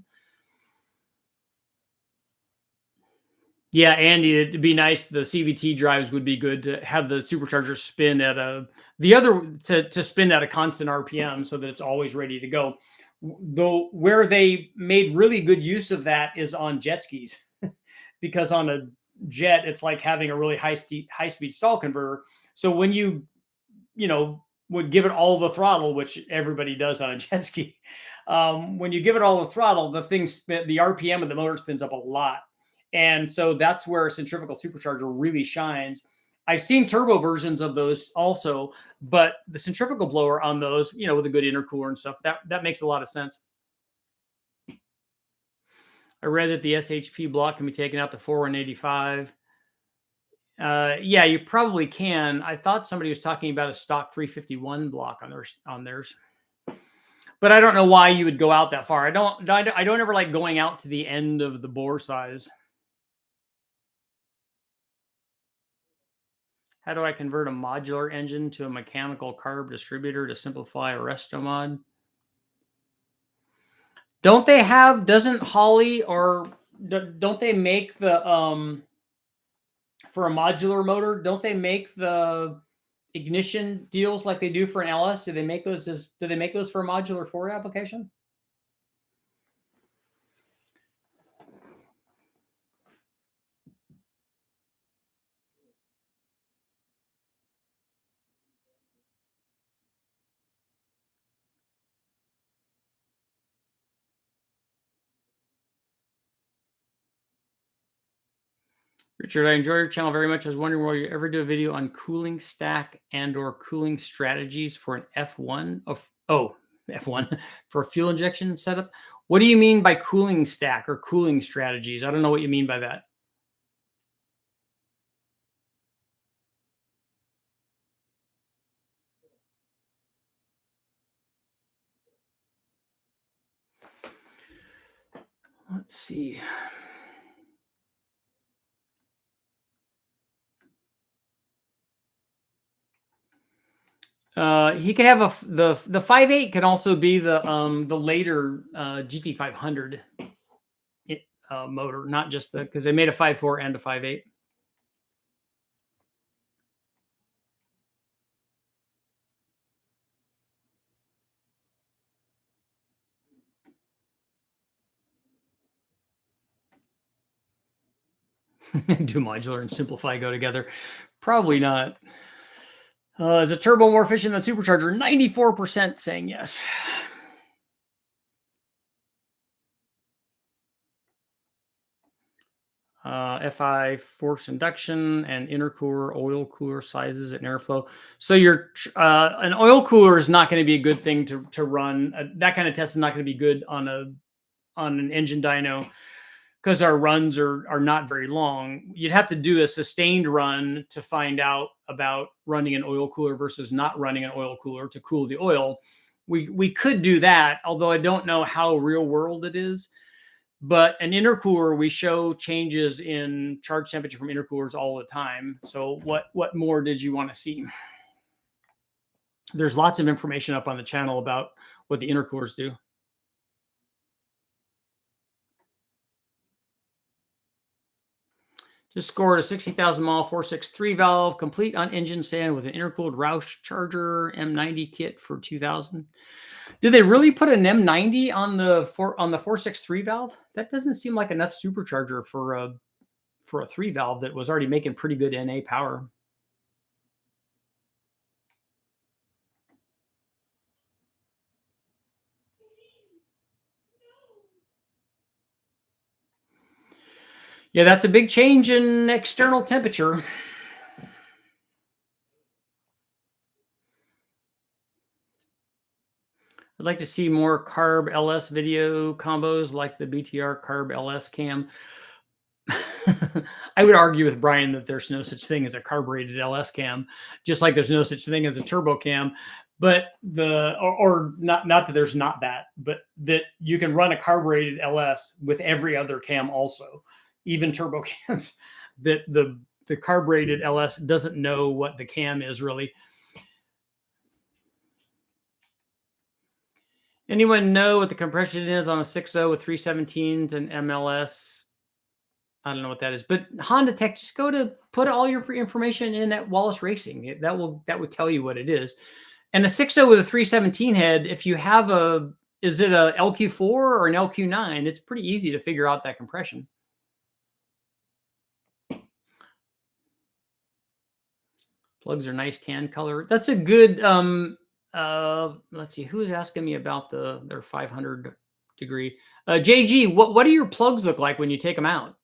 Yeah, Andy, it'd be nice. The CVT drives would be good to have the supercharger spin at to spin at a constant RPM so that it's always ready to go. Though where they made really good use of that is on jet skis, because on a jet it's like having a really high speed stall converter. So when you would give it all the throttle, which everybody does on a jet ski, when you give it all the throttle, the RPM of the motor spins up a lot. And so that's where a centrifugal supercharger really shines. I've seen turbo versions of those also, but the centrifugal blower on those, with a good intercooler and stuff, that makes a lot of sense. I read that the SHP block can be taken out to 4185. Yeah, you probably can. I thought somebody was talking about a stock 351 block on theirs. But I don't know why you would go out that far. I don't ever like going out to the end of the bore size. How do I convert a modular engine to a mechanical carb distributor to simplify a resto mod? Doesn't Holley or don't they make the for a modular motor, don't they make the ignition deals like they do for an LS? Do they make those for a modular Ford application? Richard, I enjoy your channel very much. I was wondering, will you ever do a video on cooling stack and/or cooling strategies for an F1 F1 for a fuel injection setup? What do you mean by cooling stack or cooling strategies? I don't know what you mean by that. Let's see. He could have the 5.8 can also be the later GT500 motor, not just because they made a 5.4 and a 5.8. Do modular and simplify go together? Probably not. Is a turbo more efficient than supercharger? 94% saying yes. FI force induction and intercooler, oil cooler sizes and airflow. So an oil cooler is not going to be a good thing to run. That kind of test is not going to be good on an engine dyno, because our runs are not very long. You'd have to do a sustained run to find out about running an oil cooler versus not running an oil cooler to cool the oil. We could do that, although I don't know how real world it is. But an intercooler, we show changes in charge temperature from intercoolers all the time. So what more did you want to see? There's lots of information up on the channel about what the intercoolers do. Just scored a 60,000 mile 463 valve, complete on engine stand with an intercooled Roush Charger M90 kit for 2,000. Did they really put an M90 on the 463 valve? That doesn't seem like enough supercharger for a 3 valve that was already making pretty good NA power. Yeah, that's a big change in external temperature. I'd like to see more carb LS video combos like the BTR carb LS cam. I would argue with Brian that there's no such thing as a carbureted LS cam, just like there's no such thing as a turbo cam. But not that there's not that, but that you can run a carbureted LS with every other cam also. even turbo cams, that the carbureted LS doesn't know what the cam is really. Anyone know what the compression is on a 6.0 with 317s and MLS? I don't know what that is, but Honda Tech, just go to put all your information in at Wallace Racing. That would tell you what it is. And a 6.0 with a 317 head, if you have is it a LQ4 or an LQ9? It's pretty easy to figure out that compression. Plugs are nice tan color. That's a good, let's see, who's asking me about their 500 degree? JG, what do your plugs look like when you take them out?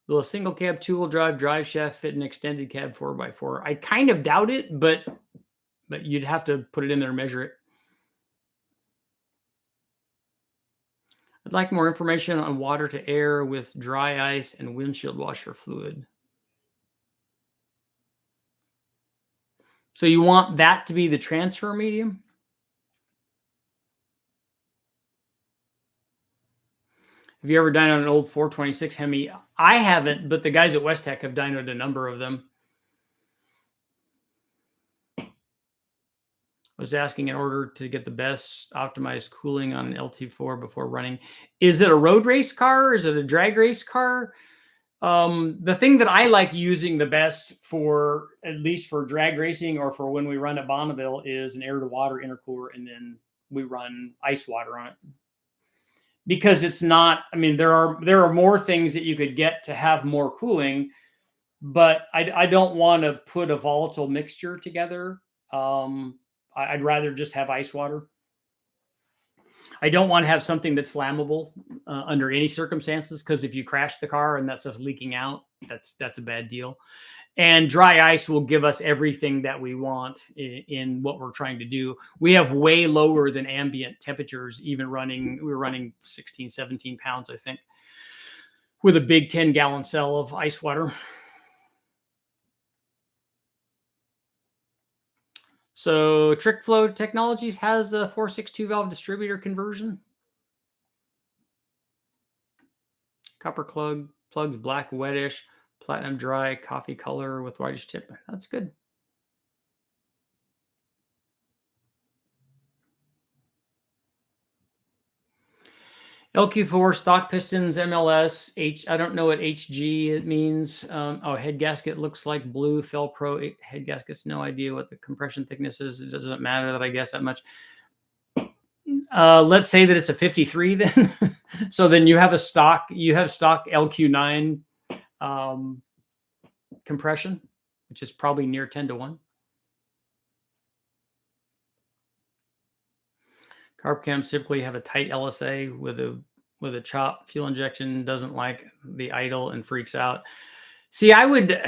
Will a single cab two-wheel drive shaft fit an extended cab 4x4? I kind of doubt it, but you'd have to put it in there and measure it. I'd like more information on water to air with dry ice and windshield washer fluid. So you want that to be the transfer medium? Have you ever dynoed an old 426 Hemi? I haven't, but the guys at West Tech have dynoed a number of them. I was asking in order to get the best optimized cooling on an LT4 before running. Is it a road race car? Is it a drag race car? The thing that I like using the best for, at least for drag racing or for when we run at Bonneville, is an air to water intercooler, and then we run ice water on it. Because it's not, I mean, there are more things that you could get to have more cooling, but I don't want to put a volatile mixture together. I'd rather just have ice water. I don't want to have something that's flammable under any circumstances, because if you crash the car and that stuff's leaking out, that's a bad deal. And dry ice will give us everything that we want in what we're trying to do. We have way lower than ambient temperatures, even we're running 16, 17 pounds, I think, with a big 10-gallon cell of ice water. So Trick Flow Technologies has the 462 valve distributor conversion. Copper plugs, black wettish, platinum dry, coffee color with whitish tip. That's good. LQ4 stock pistons, MLS, I don't know what HG it means. Head gasket looks like blue, Felpro head gaskets. No idea what the compression thickness is. It doesn't matter that I guess that much. Let's say that it's a 53 then. So then you have stock LQ9 compression, which is probably near 10-1. Carb cams simply have a tight LSA with a chop. Fuel injection doesn't like the idle and freaks out. See, I would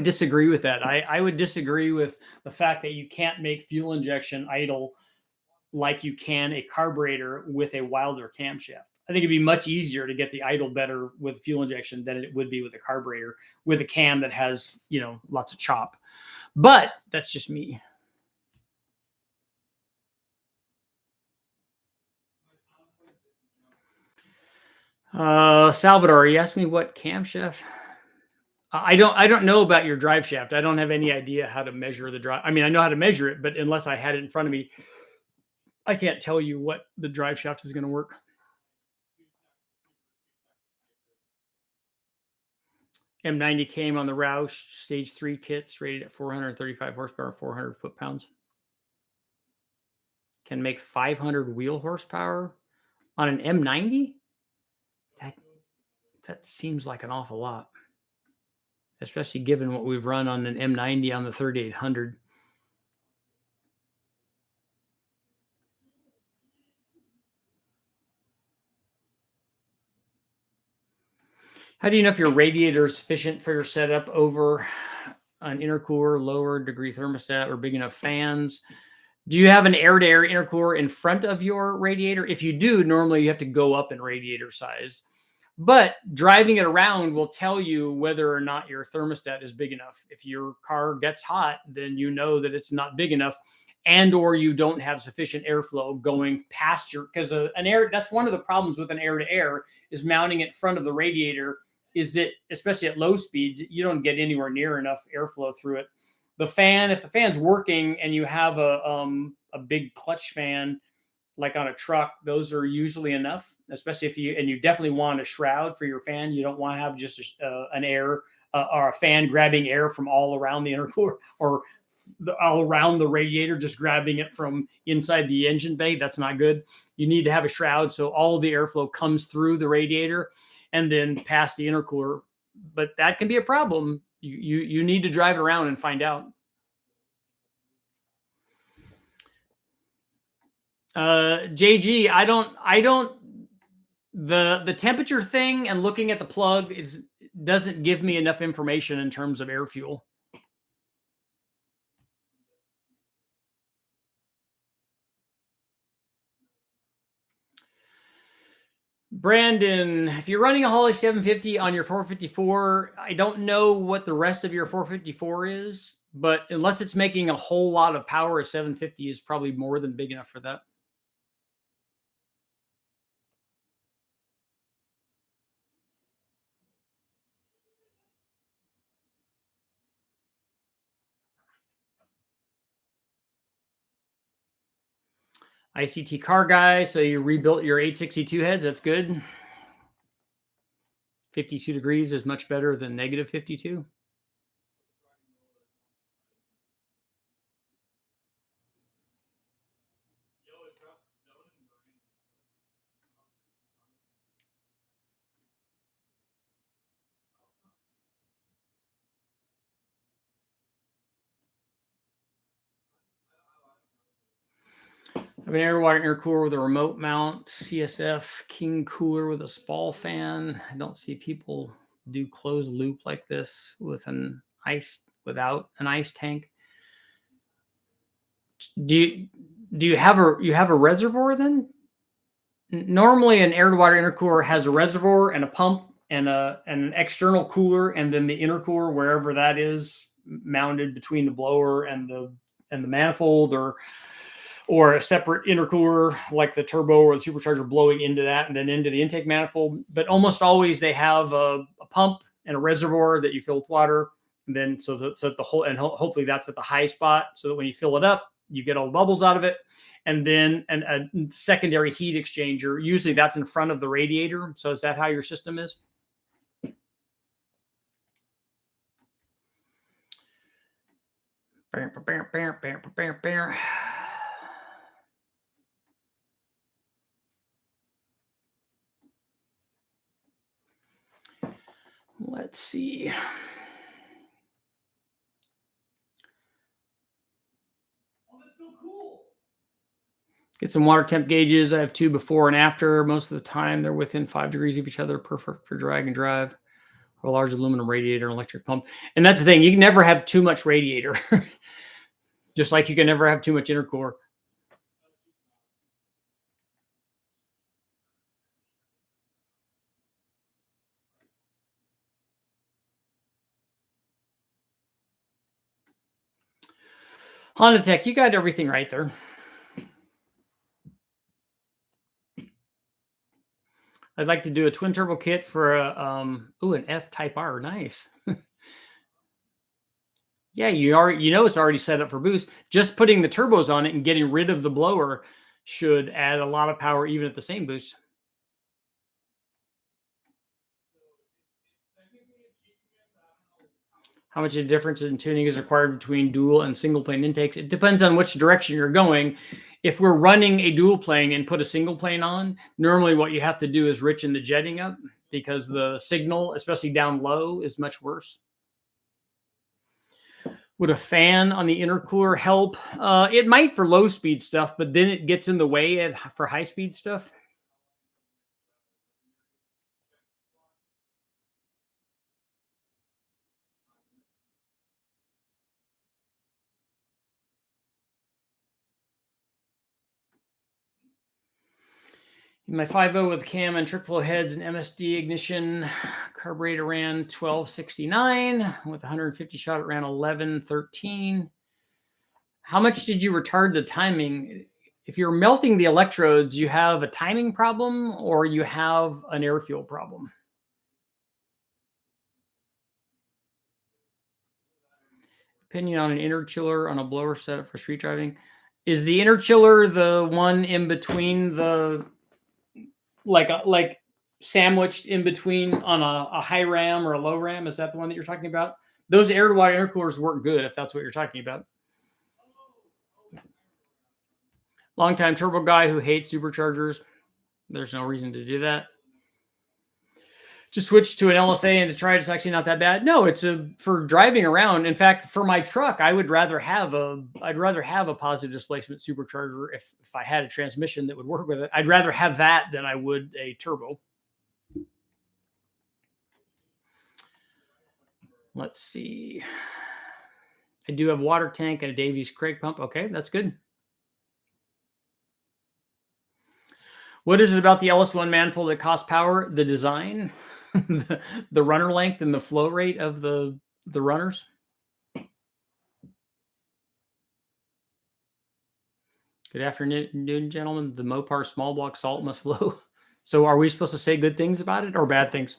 disagree with that. I would disagree with the fact that you can't make fuel injection idle like you can a carburetor with a Wilder camshaft. I think it'd be much easier to get the idle better with fuel injection than it would be with a carburetor with a cam that has, lots of chop. But that's just me. Salvador, you asked me what camshaft. I don't know about your drive shaft. I don't have any idea how to measure the drive. I mean, I know how to measure it, but unless I had it in front of me, I can't tell you what the drive shaft is going to work. M90 came on the Roush Stage 3 kits rated at 435 horsepower, 400 foot-pounds. Can make 500 wheel horsepower on an M90? That seems like an awful lot, especially given what we've run on an M90 on the 3800. How do you know if your radiator is sufficient for your setup over an intercooler, lower degree thermostat, or big enough fans? Do you have an air-to-air intercooler in front of your radiator? If you do, normally you have to go up in radiator size. But driving it around will tell you whether or not your thermostat is big enough. If your car gets hot, then you know that it's not big enough. and or you don't have sufficient airflow going past your, because an air, that's one of the problems with an air to air is mounting it in front of the radiator, is that especially at low speeds you don't get anywhere near enough airflow through it. The fan, if the fan's working and you have a big clutch fan like on a truck, those are usually enough, especially if you, and you definitely want a shroud for your fan. You don't want to have just an air or a fan grabbing air from all around the intercooler or all around the radiator, just grabbing it from inside the engine bay. That's not good. You need to have a shroud so all of the airflow comes through the radiator and then past the intercooler. But that can be a problem. You need to drive around and find out. JG, the temperature thing and looking at the plug doesn't give me enough information in terms of air fuel. Brandon, if you're running a Holley 750 on your 454, I don't know what the rest of your 454 is, but unless it's making a whole lot of power, a 750 is probably more than big enough for that. ICT car guy, so you rebuilt your 862 heads. That's good. 52 degrees is much better than negative 52. I have an air water intercooler with a remote mount, CSF King cooler with a Spall fan. I don't see people do closed loop like this with without an ice tank. Do you have a reservoir then? Normally an air to water intercooler has a reservoir and a pump and an external cooler, and then the intercooler, wherever that is, mounted between the blower and the manifold, or a separate intercooler like the turbo or the supercharger blowing into that and then into the intake manifold. But almost always they have a pump and a reservoir that you fill with water. And then so that the whole, and hopefully that's at the high spot, so that when you fill it up, you get all the bubbles out of it. And then a secondary heat exchanger. Usually that's in front of the radiator. So is that how your system is? Let's see. Get some water temp gauges. I have two before and after. Most of the time, they're within 5 degrees of each other, perfect for drag and drive. A large aluminum radiator and electric pump. And that's the thing. You can never have too much radiator. Just like you can never have too much intercooler. Honda Tech, you got everything right there. I'd like to do a twin turbo kit for an F Type R. Nice. Yeah, it's already set up for boost. Just putting the turbos on it and getting rid of the blower should add a lot of power even at the same boost. How much of a difference in tuning is required between dual and single plane intakes? It depends on which direction you're going. If we're running a dual plane and put a single plane on, normally what you have to do is richen the jetting up, because the signal, especially down low, is much worse. Would a fan on the intercooler help? It might for low speed stuff, but then it gets in the way for high speed stuff. My 5.0 with cam and trip flow heads and MSD ignition, carburetor ran 1269 with 150 shot. It ran 1113. How much did you retard the timing? If you're melting the electrodes, you have a timing problem or you have an air fuel problem. Opinion on an inner chiller on a blower setup for street driving. Is the inner chiller the one in between the like sandwiched in between on a high ram or a low ram? Is that the one that you're talking about? Those air to water intercoolers work good if that's what you're talking about. Longtime turbo guy who hates superchargers. There's no reason to do that. Just switch to an LSA and to try it's actually not that bad. No, it's for driving around. In fact, for my truck, I'd rather have a positive displacement supercharger if I had a transmission that would work with it. I'd rather have that than I would a turbo. Let's see. I do have a water tank and a Davies Craig pump. Okay, that's good. What is it about the LS1 manifold that costs power? The design, the runner length, and the flow rate of the runners. Good afternoon, gentlemen. The Mopar small block salt must flow. So are we supposed to say good things about it or bad things?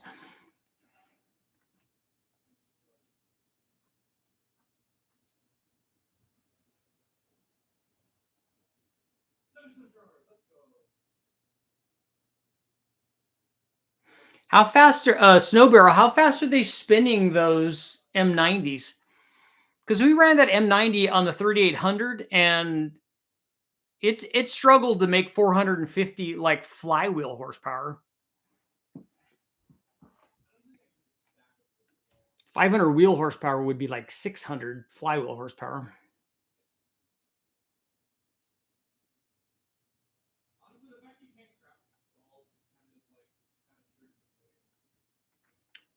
How fast are Snow Barrel? How fast are they spinning those M90s? Because we ran that M90 on the 3800 and it struggled to make 450 like flywheel horsepower. 500 wheel horsepower would be like 600 flywheel horsepower.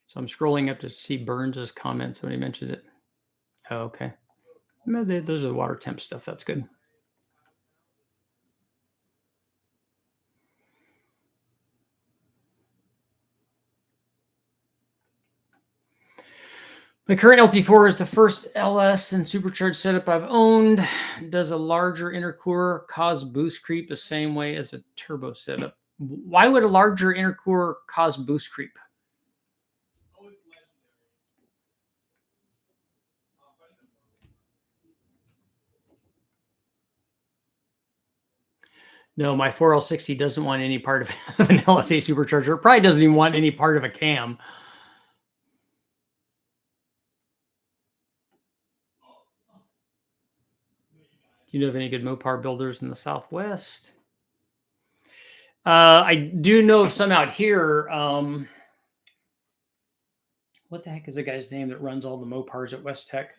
So I'm scrolling up to see Burns' comment. Somebody mentioned it. Oh, okay. No, those are the water temp stuff. That's good. My current LT4 is the first LS and supercharged setup I've owned. Does a larger intercooler cause boost creep the same way as a turbo setup? Why would a larger intercooler cause boost creep? No, my 4L60 doesn't want any part of an LSA supercharger. It probably doesn't even want any part of a cam. Do you know of any good Mopar builders in the Southwest? I do know of some out here. What the heck is the guy's name that runs all the Mopars at West Tech?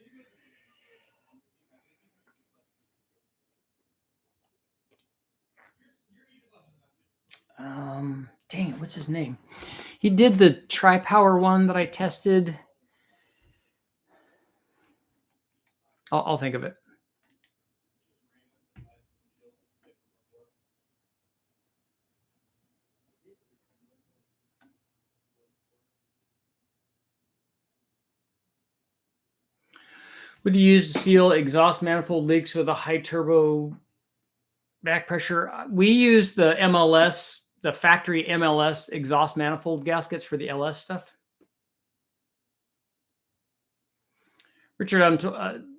Dang it, what's his name? He did the tri-power one that I tested. I'll think of it. Would you use to seal exhaust manifold leaks with a high turbo back pressure? We use the MLS, the factory MLS exhaust manifold gaskets for the LS stuff. Richard, I'm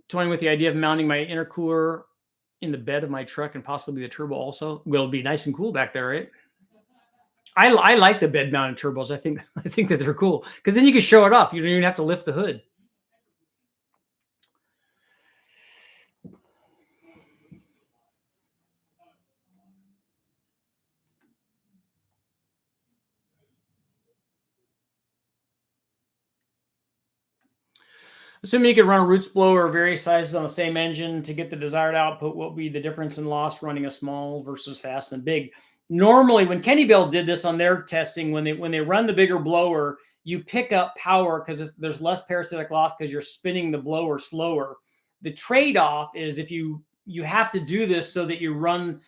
toying with the idea of mounting my intercooler in the bed of my truck and possibly the turbo also. Will it be nice and cool back there, right? I like the bed mounted turbos. I think that they're cool because then you can show it off. You don't even have to lift the hood. Assuming you could run a roots blower of various sizes on the same engine to get the desired output, what would be the difference in loss running a small versus fast and big? Normally, when Kenny Bell did this on their testing, when they run the bigger blower, you pick up power because there's less parasitic loss because you're spinning the blower slower. The trade-off is if you have to do this so that you run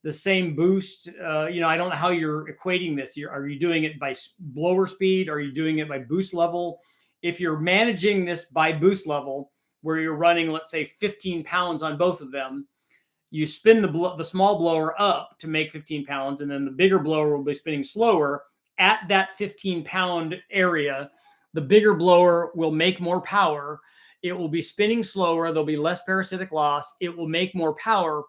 the same boost. I don't know how you're equating this. Are you doing it by blower speed? Are you doing it by boost level? If you're managing this by boost level, where you're running, let's say, 15 pounds on both of them. You spin the small blower up to make 15 pounds, and then the bigger blower will be spinning slower at that 15-pound area. The bigger blower will make more power. It will be spinning slower. There'll be less parasitic loss. It will make more power.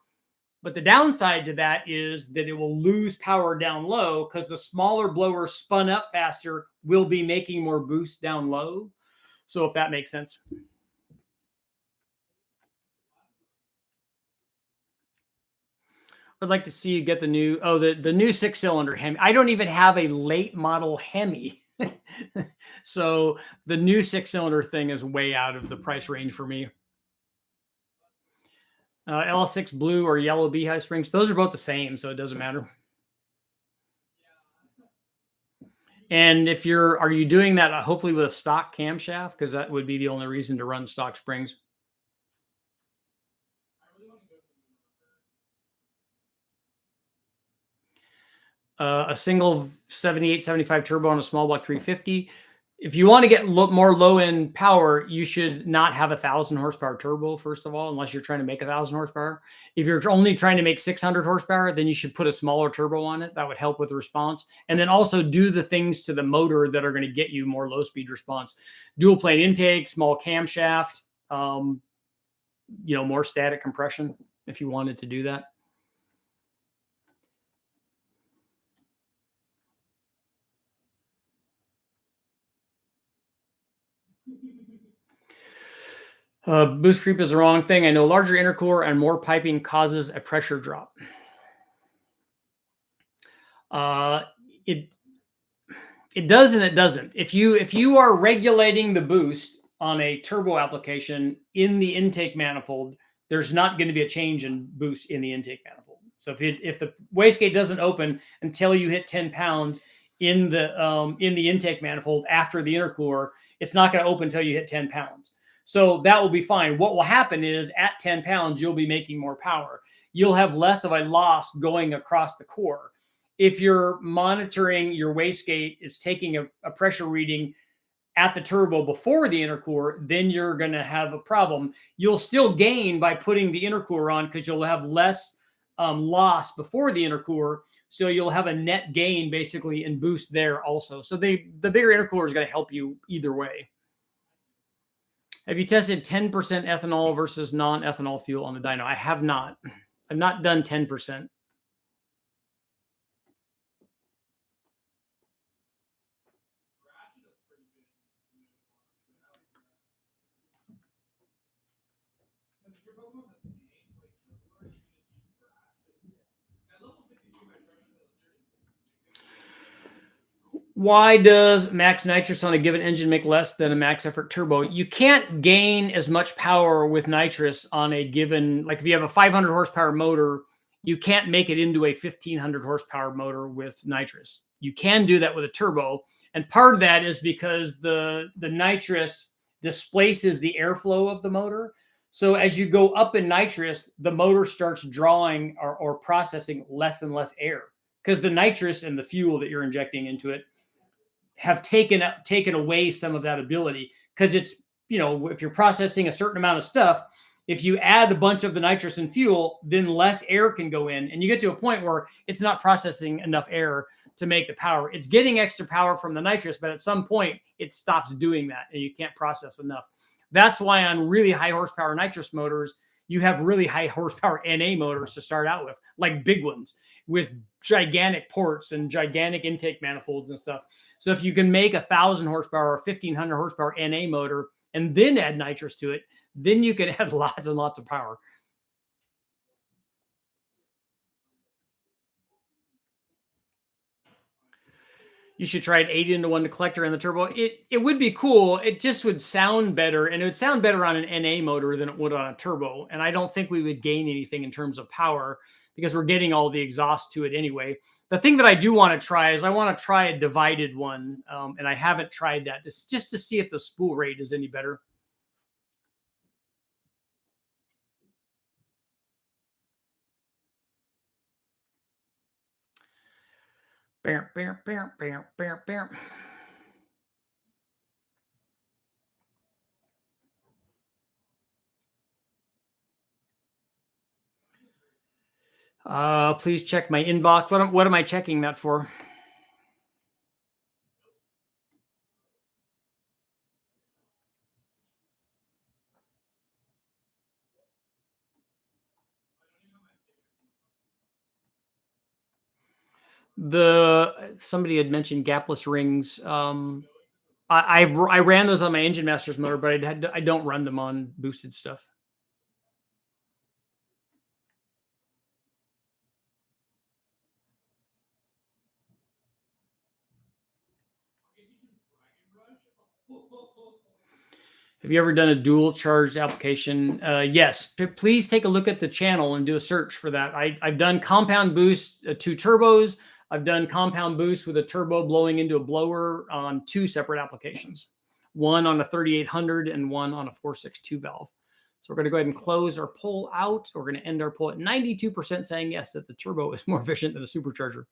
But the downside to that is that it will lose power down low because the smaller blower spun up faster will be making more boost down low. So if that makes sense. I'd like to see you get the new, the new 6-cylinder Hemi. I don't even have a late model Hemi. So the new 6-cylinder thing is way out of the price range for me. LS6 blue or yellow beehive springs, those are both the same, so it doesn't matter. And if are you doing that hopefully with a stock camshaft? Because that would be the only reason to run stock springs. A single 78, 75 turbo on a small block 350. If you want to get more low end power, you should not have 1,000 horsepower turbo, first of all, unless you're trying to make 1,000 horsepower. If you're only trying to make 600 horsepower, then you should put a smaller turbo on it. That would help with the response. And then also do the things to the motor that are going to get you more low speed response. Dual plane intake, small camshaft, more static compression if you wanted to do that. Boost creep is the wrong thing. I know larger intercooler and more piping causes a pressure drop. It does and it doesn't. If you are regulating the boost on a turbo application in the intake manifold, there's not going to be a change in boost in the intake manifold. So if the wastegate doesn't open until you hit 10 pounds in the intake manifold after the intercooler, it's not going to open until you hit 10 pounds. So that will be fine. What will happen is at 10 pounds, you'll be making more power. You'll have less of a loss going across the core. If you're monitoring your wastegate, it's taking a pressure reading at the turbo before the intercooler, then you're going to have a problem. You'll still gain by putting the intercooler on because you'll have less loss before the intercooler. So you'll have a net gain basically in boost there also. So the bigger intercooler is going to help you either way. Have you tested 10% ethanol versus non-ethanol fuel on the dyno? I have not. I've not done 10%. Why does max nitrous on a given engine make less than a max effort turbo? You can't gain as much power with nitrous on a given, like if you have a 500 horsepower motor, you can't make it into a 1,500 horsepower motor with nitrous. You can do that with a turbo. And part of that is because the nitrous displaces the airflow of the motor. So as you go up in nitrous, the motor starts drawing or processing less and less air because the nitrous and the fuel that you're injecting into it have taken away some of that ability. Because it's, if you're processing a certain amount of stuff, if you add a bunch of the nitrous and fuel, then less air can go in. And you get to a point where it's not processing enough air to make the power. It's getting extra power from the nitrous, but at some point it stops doing that and you can't process enough. That's why on really high horsepower nitrous motors, you have really high horsepower NA motors to start out with, like big ones with gigantic ports and gigantic intake manifolds and stuff. So if you can make 1,000 horsepower or 1,500 horsepower NA motor and then add nitrous to it, then you can add lots and lots of power. You should try an 8-into-1 collector in the turbo. It would be cool. It just would sound better, and it would sound better on an NA motor than it would on a turbo. And I don't think we would gain anything in terms of power because we're getting all the exhaust to it anyway. The thing that I do want to try is I want to try a divided one, and I haven't tried that just to see if the spool rate is any better. Bam, bam, bam, bam, bam, bam. Please check my inbox. What am I checking that for? Somebody had mentioned gapless rings. I ran those on my Engine Masters motor, but I don't run them on boosted stuff. Have you ever done a dual charged application? Yes. Please take a look at the channel and do a search for that. I've done compound boost, 2 turbos. I've done compound boost with a turbo blowing into a blower on 2 separate applications, one on a 3800 and one on a 462 valve. So we're going to go ahead and close our poll out. We're going to end our poll at 92% saying yes, that the turbo is more efficient than a supercharger.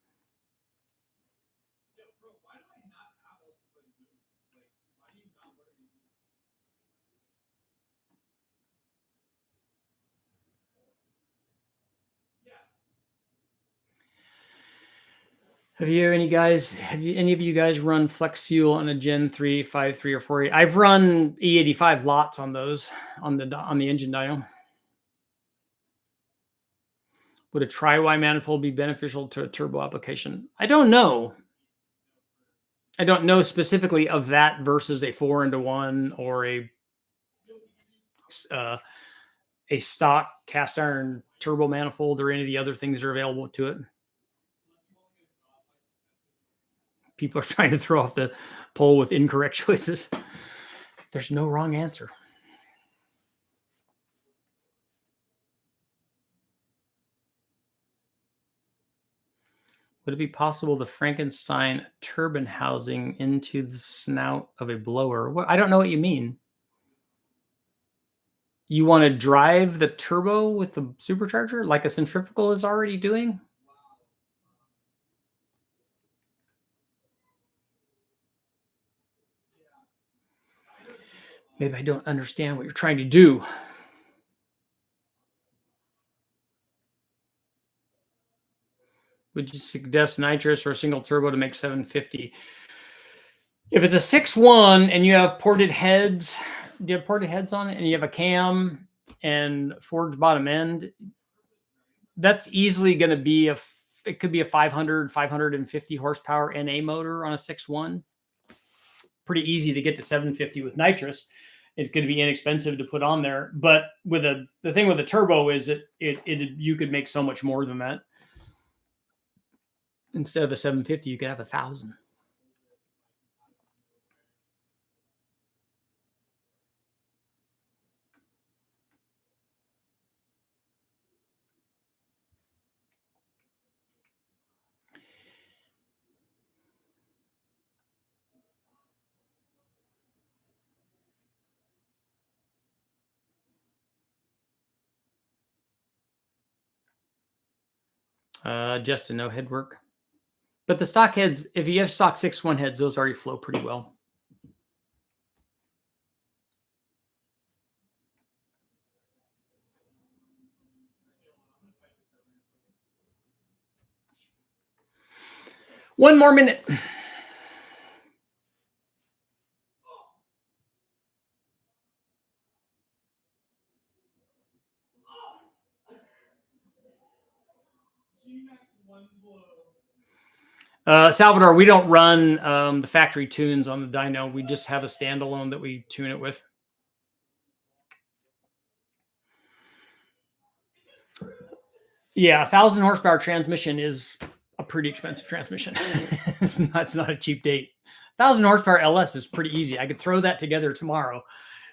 Have any of you guys run flex fuel on a Gen 3, 5.3, or 4.8? I've run E85 lots on those on the engine dyno. Would a tri-Y manifold be beneficial to a turbo application? I don't know. I don't know specifically of that versus a 4-into-1 or a stock cast iron turbo manifold or any of the other things that are available to it. People are trying to throw off the poll with incorrect choices. There's no wrong answer. Would it be possible to Frankenstein a turbine housing into the snout of a blower? I don't know what you mean. You want to drive the turbo with the supercharger like a centrifugal is already doing? Maybe I don't understand what you're trying to do. Would you suggest nitrous or a single turbo to make 750? If it's a 6.1 and you have ported heads, do you have ported heads on it, and you have a cam and forged bottom end, that's easily going to be it could be a 500, 550 horsepower NA motor on a 6.1. Pretty easy to get to 750 with nitrous. It's going to be inexpensive to put on there, but the thing with the turbo is you could make so much more than that. Instead of a 750, you could have 1,000. Just to no head work. But the stock heads, if you have stock 6.1 heads, those already flow pretty well. One more minute. Salvador, we don't run the factory tunes on the dyno. We just have a standalone that we tune it with. Yeah, 1,000 horsepower transmission is a pretty expensive transmission. It's not a cheap date. 1,000 horsepower LS is pretty easy. I could throw that together tomorrow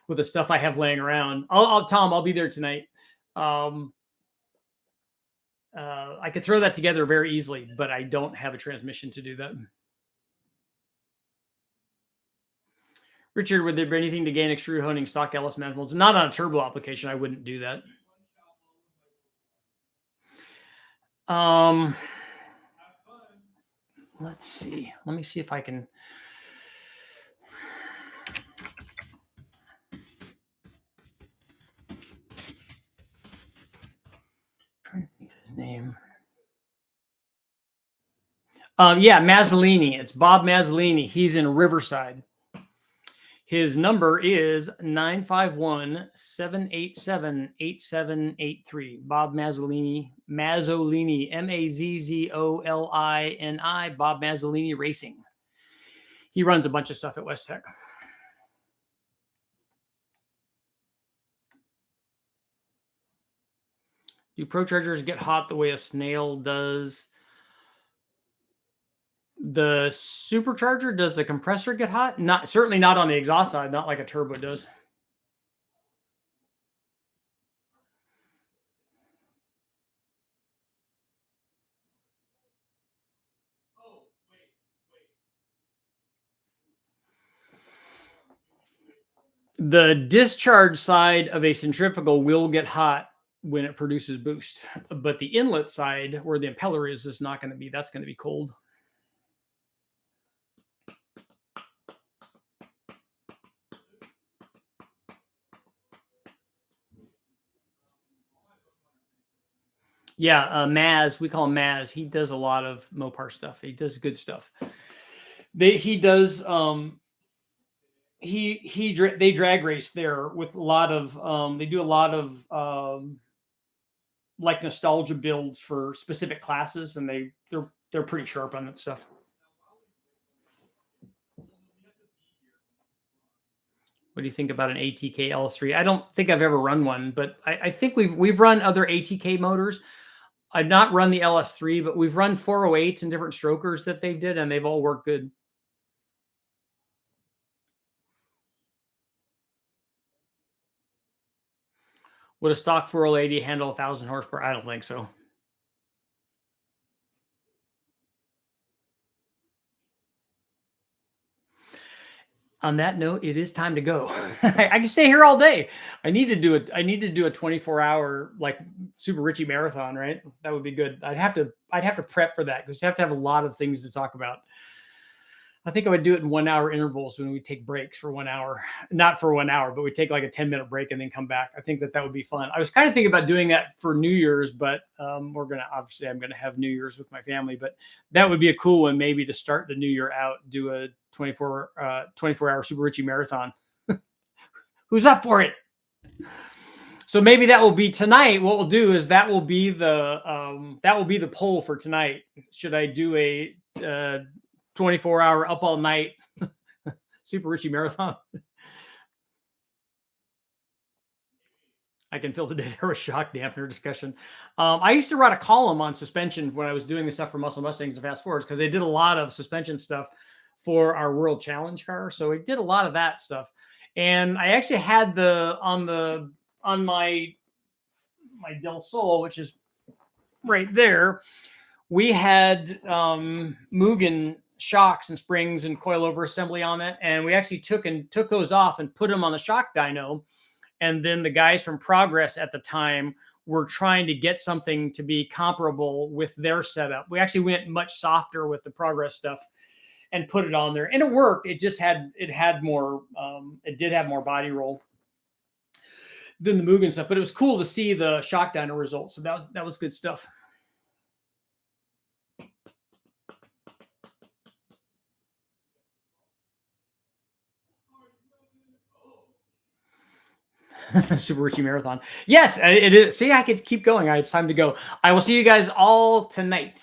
with the stuff I have laying around. Tom, I'll be there tonight. I could throw that together very easily, but I don't have a transmission to do that. Richard, would there be anything to gain extrude honing stock LS manifolds? Not on a turbo application. I wouldn't do that. Let's see. Let me see if I can. I'm trying to think of his name. Yeah, Mazzolini. It's Bob Mazzolini. He's in Riverside. His number is 951-787-8783. Bob Mazzolini, Mazzolini, Mazzolini, Bob Mazzolini Racing. He runs a bunch of stuff at West Tech. Do prochargers get hot the way a snail does? The supercharger, does the compressor get hot? Not certainly not on the exhaust side, not like a turbo does. The discharge side of a centrifugal will get hot when it produces boost, but the inlet side where the impeller is not going to be. That's going to be cold. Yeah, Maz, we call him Maz. He does a lot of Mopar stuff. He does good stuff. He does they drag race there with a lot of they do a lot of like nostalgia builds for specific classes, and they're pretty sharp on that stuff. What do you think about an ATK LS3? I don't think I've ever run one, but I think we've run other ATK motors. I've not run the LS3, but we've run 408s and different strokers that they did, and they've all worked good. Would a stock 480 handle 1,000 horsepower? I don't think so. On that note, it is time to go. I can stay here all day. I need to do it. I need to do a 24-hour like Super Richie marathon, right? That would be good. I'd have to prep for that because you have to have a lot of things to talk about. I think I would do it in 1 hour intervals when we take breaks for 1 hour, not for 1 hour, but we take like a 10-minute break and then come back. I think that would be fun. I was kind of thinking about doing that for New Year's, but I'm going to have New Year's with my family, but that would be a cool one. Maybe to start the new year out, do a 24-hour Super Richie marathon. Who's up for it? So maybe that will be tonight. What we'll do is that will be the poll for tonight. Should I do a 24-hour up all night Super Richie marathon? I can fill the dead air with shock dampener discussion. I used to write a column on suspension when I was doing the stuff for Muscle Mustangs and Fast Forwards because they did a lot of suspension stuff for our World Challenge car. So we did a lot of that stuff. And I actually had on my Del Sol, which is right there, we had Mugen shocks and springs and coilover assembly on it. And we actually took those off and put them on the shock dyno. And then the guys from Progress at the time were trying to get something to be comparable with their setup. We actually went much softer with the Progress stuff and put it on there, and it worked. It just had more. It did have more body roll than the Mugen stuff, but it was cool to see the shock dyno results. So that was good stuff. Super Richie marathon. Yes, it is. See, I could keep going. It's time to go. I will see you guys all tonight.